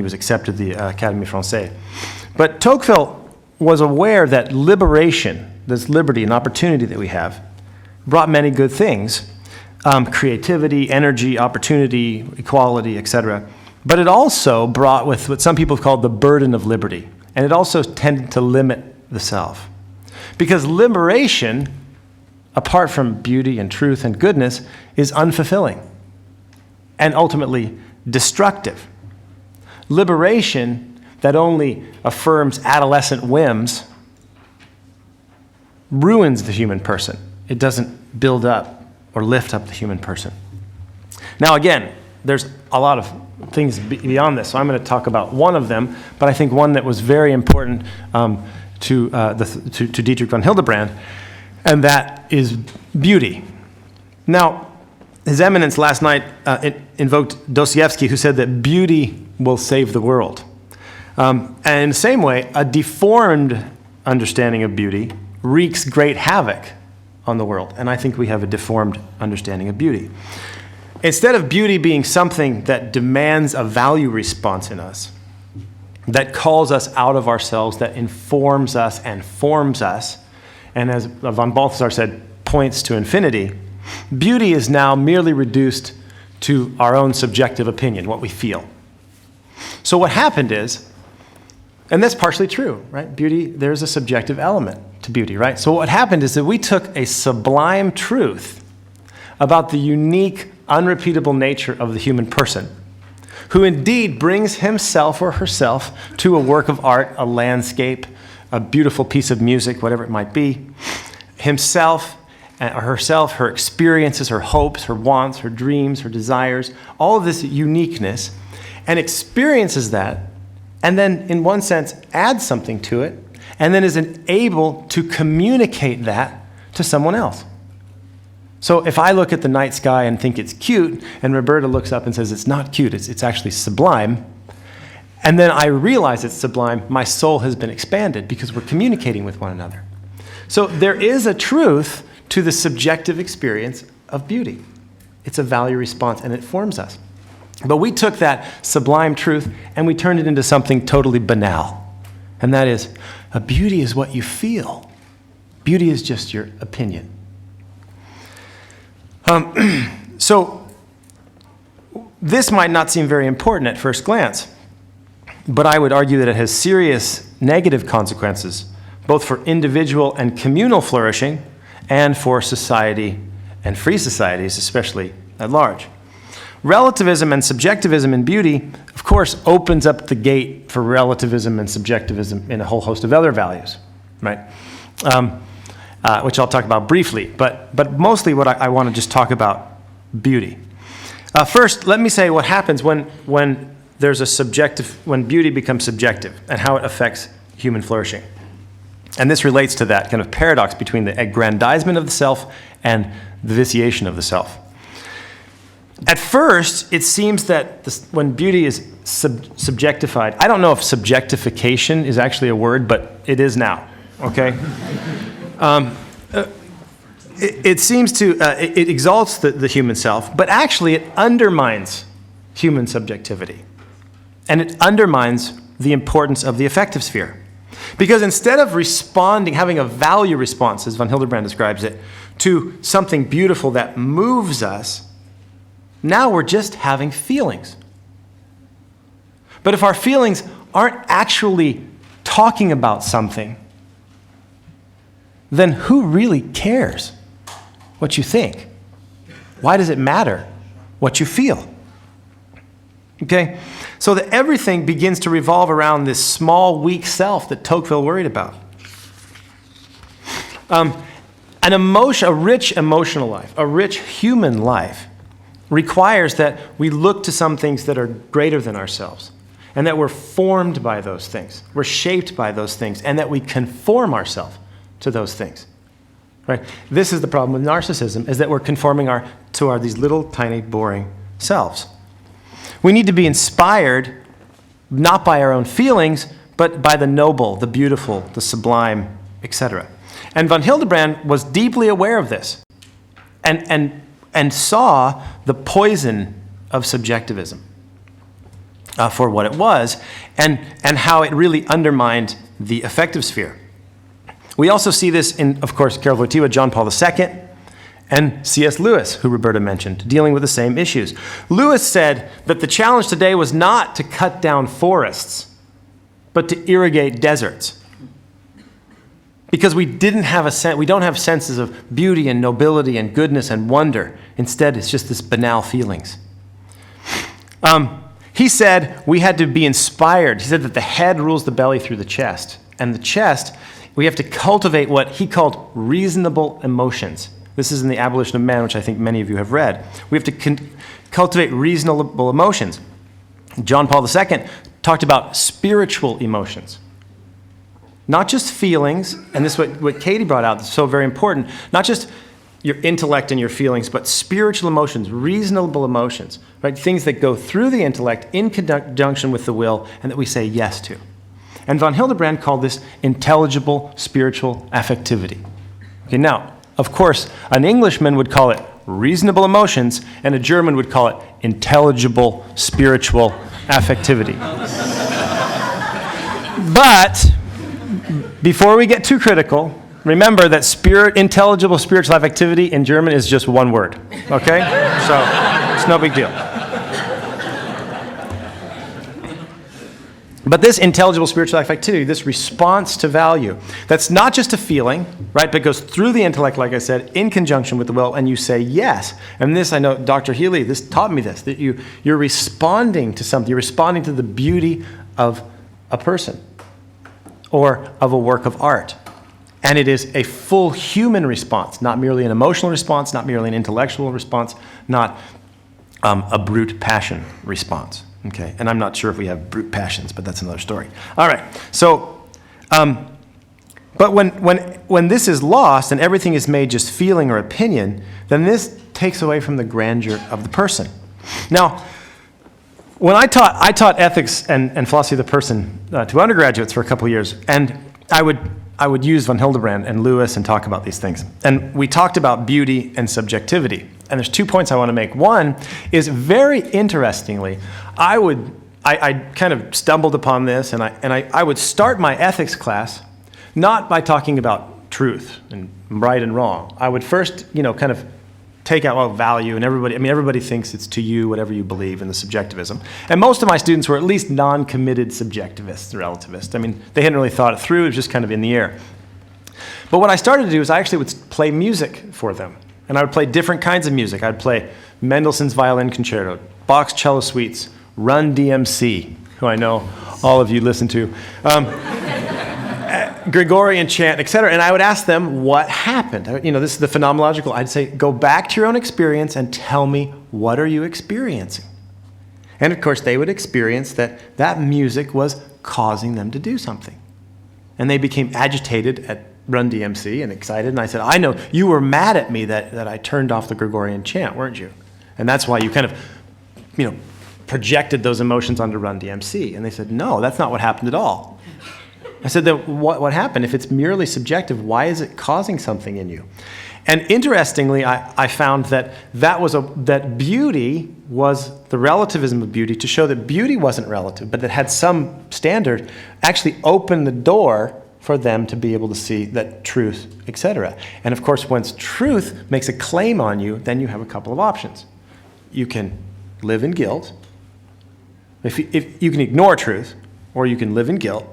was accepted the Académie Française. But Tocqueville was aware that liberation, this liberty and opportunity that we have, brought many good things, creativity, energy, opportunity, equality, etc. But it also brought with what some people have called the burden of liberty. And it also tended to limit the self. Because liberation, apart from beauty and truth and goodness, is unfulfilling and ultimately destructive. Liberation that only affirms adolescent whims ruins the human person. It doesn't build up or lift up the human person. Now again, there's a lot of things beyond this, so I'm going to talk about one of them, but I think one that was very important to Dietrich von Hildebrand, and that is beauty. Now, His Eminence last night invoked Dostoevsky, who said that beauty will save the world. And in the same way, a deformed understanding of beauty wreaks great havoc on the world, and I think we have a deformed understanding of beauty. Instead of beauty being something that demands a value response in us, that calls us out of ourselves, that informs us and forms us, and as von Balthasar said, points to infinity, beauty is now merely reduced to our own subjective opinion, what we feel. So what happened is, and that's partially true, right? Beauty, there's a subjective element to beauty, right? So what happened is that we took a sublime truth about the unique, unrepeatable nature of the human person, who indeed brings himself or herself to a work of art, a landscape, a beautiful piece of music, whatever it might be, himself or herself, her experiences, her hopes, her wants, her dreams, her desires, all of this uniqueness, and experiences that, and then in one sense adds something to it, and then is able to communicate that to someone else. So if I look at the night sky and think it's cute, and Roberta looks up and says it's not cute, it's actually sublime, and then I realize it's sublime, my soul has been expanded because we're communicating with one another. So there is a truth to the subjective experience of beauty. It's a value response, and it forms us. But we took that sublime truth and we turned it into something totally banal. And that is, a beauty is what you feel. Beauty is just your opinion. So this might not seem very important at first glance, but I would argue that it has serious negative consequences, both for individual and communal flourishing and for society and free societies, especially at large. Relativism and subjectivism in beauty, of course, opens up the gate for relativism and subjectivism in a whole host of other values, right? Which I'll talk about briefly, but mostly what I want to just talk about beauty. First, let me say what happens when there's a subjective, when beauty becomes subjective, and how it affects human flourishing. And this relates to that kind of paradox between the aggrandizement of the self and the vitiation of the self. At first, it seems that when beauty is subjectified, I don't know if subjectification is actually a word, but it is now, okay? It seems to, it exalts the human self, but actually it undermines human subjectivity. And it undermines the importance of the affective sphere. Because instead of responding, having a value response, as von Hildebrand describes it, to something beautiful that moves us, now we're just having feelings. But if our feelings aren't actually talking about something, then who really cares what you think? Why does it matter what you feel? Okay? So that everything begins to revolve around this small, weak self that Tocqueville worried about. A rich emotional life, a rich human life, requires that we look to some things that are greater than ourselves, and that we're formed by those things, we're shaped by those things, and that we conform ourselves to those things. Right? This is the problem with narcissism, is that we're conforming to these little, tiny, boring selves. We need to be inspired not by our own feelings, but by the noble, the beautiful, the sublime, etc. And von Hildebrand was deeply aware of this and saw the poison of subjectivism for what it was and how it really undermined the affective sphere. We also see this in, of course, Karol Wojtyła, John Paul II, and C.S. Lewis, who Roberta mentioned, dealing with the same issues. Lewis said that the challenge today was not to cut down forests, but to irrigate deserts. Because we don't have senses of beauty and nobility and goodness and wonder. Instead, it's just this banal feelings. He said we had to be inspired. He said that the head rules the belly through the chest. And the chest, we have to cultivate what he called reasonable emotions. This is in The Abolition of Man, which I think many of you have read. We have to cultivate reasonable emotions. John Paul II talked about spiritual emotions. Not just feelings, and this is what Katie brought out, that's so very important, not just your intellect and your feelings, but spiritual emotions, reasonable emotions, right? Things that go through the intellect in conjunction with the will and that we say yes to. And von Hildebrand called this intelligible spiritual affectivity. Okay, now, of course, an Englishman would call it reasonable emotions, and a German would call it intelligible spiritual affectivity. But before we get too critical, remember that intelligible spiritual affectivity in German is just one word, okay? So it's no big deal. But this intelligible spiritual affectivity, this response to value, that's not just a feeling, right, but goes through the intellect, like I said, in conjunction with the will, and you say yes. And this, I know Dr. Healy, this taught me this, that you're responding to something, you're responding to the beauty of a person or of a work of art. And it is a full human response, not merely an emotional response, not merely an intellectual response, not a brute passion response. Okay, and I'm not sure if we have brute passions, but that's another story. All right, so, but when this is lost and everything is made just feeling or opinion, then this takes away from the grandeur of the person. Now, when I taught ethics and philosophy of the person to undergraduates for a couple of years, and I would use von Hildebrand and Lewis and talk about these things. And we talked about beauty and subjectivity. And there's 2 points I want to make. One is, very interestingly, I kind of stumbled upon this, and I would start my ethics class not by talking about truth and right and wrong. I would first, kind of take out value, and everybody thinks it's to you whatever you believe in the subjectivism. And most of my students were at least non-committed subjectivists, relativists. They hadn't really thought it through. It was just kind of in the air. But what I started to do is I actually would play music for them. And I would play different kinds of music. I'd play Mendelssohn's Violin Concerto, Bach's Cello Suites, Run DMC, who I know all of you listen to, Gregorian chant, etc. And I would ask them what happened. This is the phenomenological. I'd say, go back to your own experience and tell me, what are you experiencing? And of course, they would experience that music was causing them to do something. And they became agitated at Run DMC and excited. And I said, I know, you were mad at me that I turned off the Gregorian chant, weren't you? And that's why you kind of, projected those emotions onto Run DMC. And they said, no, that's not what happened at all. I said, then what happened? If it's merely subjective, why is it causing something in you? And interestingly, I found that beauty was the relativism of beauty, to show that beauty wasn't relative, but that had some standard, actually opened the door for them to be able to see that truth, etc. And of course, once truth makes a claim on you, then you have a couple of options. You can live in guilt. If you can ignore truth, or you can live in guilt,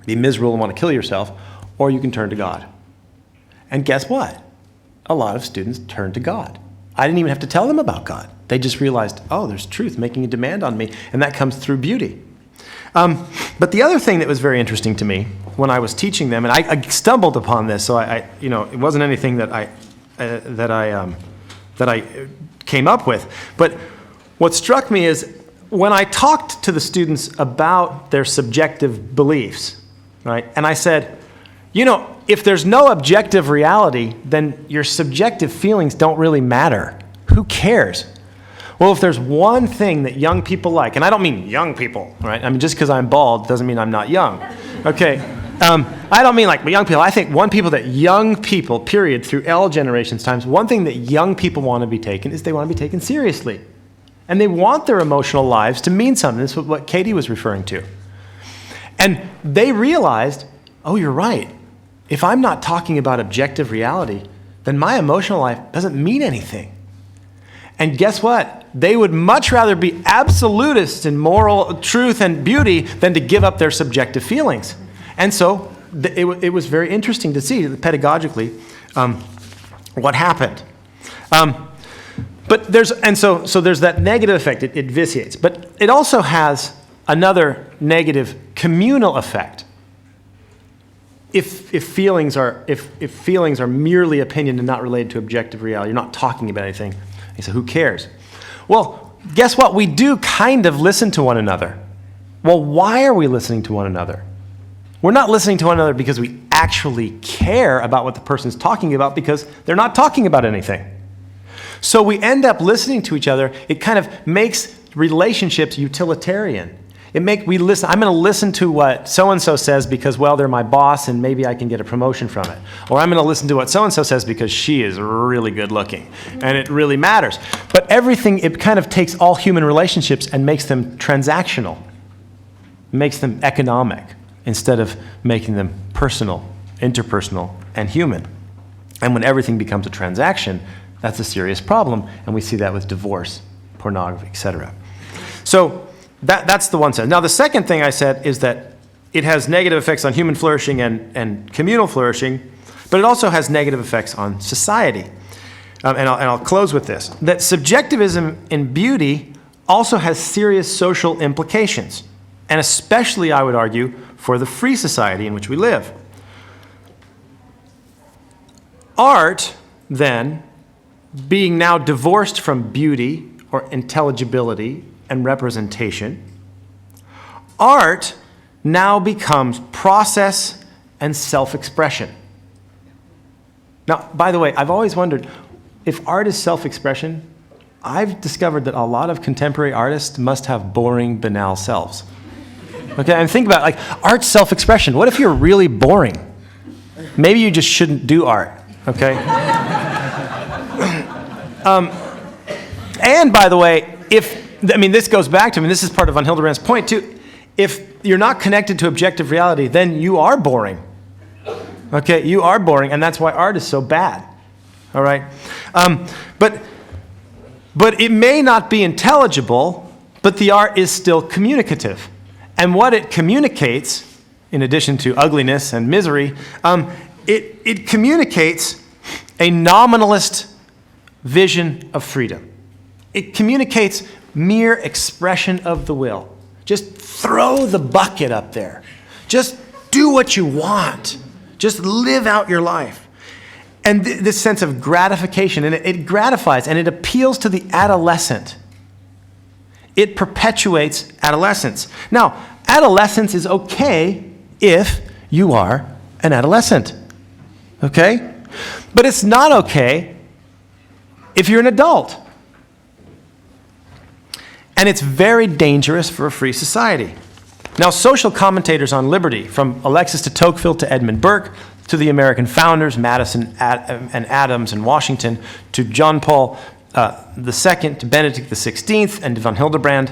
be miserable and want to kill yourself, or you can turn to God. And guess what? A lot of students turn to God. I didn't even have to tell them about God. They just realized, oh, there's truth making a demand on me, and that comes through beauty. But the other thing that was very interesting to me when I was teaching them, and I stumbled upon this, so it wasn't anything that I came up with. But what struck me is when I talked to the students about their subjective beliefs, right, and I said, if there's no objective reality, then your subjective feelings don't really matter. Who cares? Well, if there's one thing that young people like, and I don't mean young people, right? I mean, just because I'm bald doesn't mean I'm not young, okay? I don't mean like young people. I think young people, period, through all generations times, one thing that young people want to be taken is they want to be taken seriously. And they want their emotional lives to mean something. This is what Katie was referring to. And they realized, oh, you're right. If I'm not talking about objective reality, then my emotional life doesn't mean anything. And guess what? They would much rather be absolutists in moral truth and beauty than to give up their subjective feelings. And so it was very interesting to see pedagogically what happened. But there's that negative effect. It vitiates. But it also has another negative communal effect. If feelings are merely opinion and not related to objective reality, you're not talking about anything. You say, who cares? Well, guess what? We do kind of listen to one another. Well, why are we listening to one another? We're not listening to one another because we actually care about what the person's talking about, because they're not talking about anything. So we end up listening to each other. It kind of makes relationships utilitarian. We listen. I'm going to listen to what so-and-so says because, well, they're my boss and maybe I can get a promotion from it. Or I'm going to listen to what so-and-so says because she is really good looking and it really matters. But everything, it kind of takes all human relationships and makes them transactional, makes them economic instead of making them personal, interpersonal, and human. And when everything becomes a transaction, that's a serious problem, and we see that with divorce, pornography, etc. So that's the one side. Now, the second thing I said is that it has negative effects on human flourishing and communal flourishing, but it also has negative effects on society. And I'll close with this, that subjectivism in beauty also has serious social implications, and especially, I would argue, for the free society in which we live. Art, then, being now divorced from beauty or intelligibility and representation, art now becomes process and self-expression. Now, by the way, I've always wondered, if art is self-expression, I've discovered that a lot of contemporary artists must have boring, banal selves. Okay, and think about art's self-expression. What if you're really boring? Maybe you just shouldn't do art, okay? And by the way, this goes back to, this is part of von Hildebrand's point too. If you're not connected to objective reality, then you are boring. Okay, you are boring, and that's why art is so bad. All right, but it may not be intelligible, but the art is still communicative, and what it communicates, in addition to ugliness and misery, it communicates a nominalist vision of freedom. It communicates mere expression of the will. Just throw the bucket up there. Just do what you want. Just live out your life. And this sense of gratification, and it gratifies, and it appeals to the adolescent. It perpetuates adolescence. Now, adolescence is okay if you are an adolescent. Okay? But it's not okay if you're an adult. And it's very dangerous for a free society. Now, social commentators on liberty, from Alexis de Tocqueville to Edmund Burke, to the American founders, Madison and Adams and Washington, to John Paul II, to Benedict XVI, and to von Hildebrand,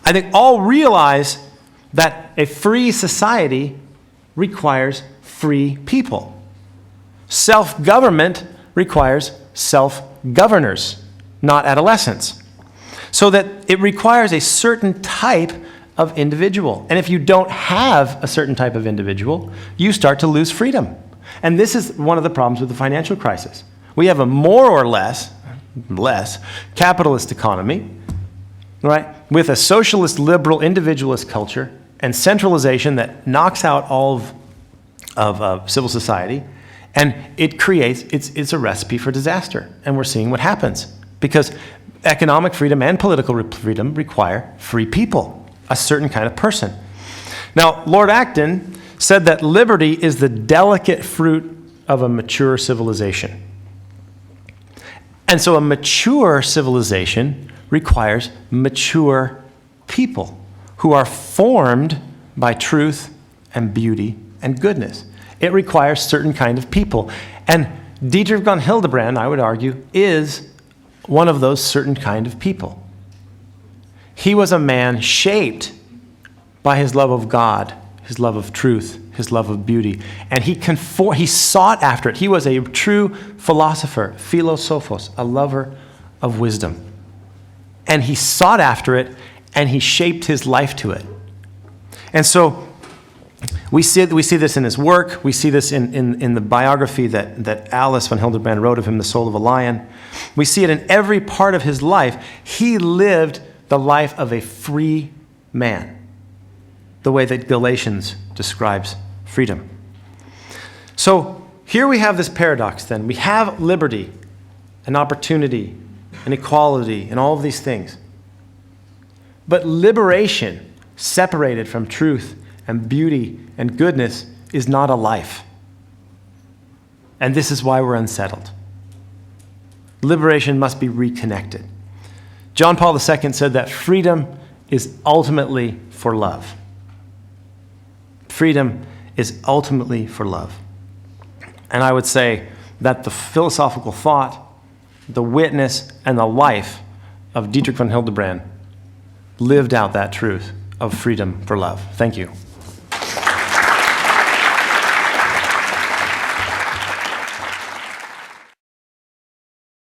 I think all realize that a free society requires free people. Self-government requires self-governors, not adolescents. So that it requires a certain type of individual. And if you don't have a certain type of individual, you start to lose freedom. And this is one of the problems with the financial crisis. We have a more or less capitalist economy, right, with a socialist, liberal, individualist culture and centralization that knocks out all of civil society, and it creates, it's a recipe for disaster. And we're seeing what happens, because economic freedom and political freedom require free people, a certain kind of person. Now, Lord Acton said that liberty is the delicate fruit of a mature civilization. And so a mature civilization requires mature people who are formed by truth and beauty and goodness. It requires certain kind of people. And Dietrich von Hildebrand, I would argue, is one of those certain kind of people. He was a man shaped by his love of God, his love of truth, his love of beauty. And he sought after it. He was a true philosopher, philosophos, a lover of wisdom. And he sought after it, and he shaped his life to it. And so we see this in his work. We see this in the biography that Alice von Hildebrand wrote of him, The Soul of a Lion. We see it in every part of his life. He lived the life of a free man, the way that Galatians describes freedom. So here we have this paradox then. We have liberty and opportunity and equality and all of these things. But liberation, separated from truth and beauty and goodness, is not a life. And this is why we're unsettled. Liberation must be reconnected. John Paul II said that freedom is ultimately for love. Freedom is ultimately for love. And I would say that the philosophical thought, the witness, and the life of Dietrich von Hildebrand lived out that truth of freedom for love. Thank you.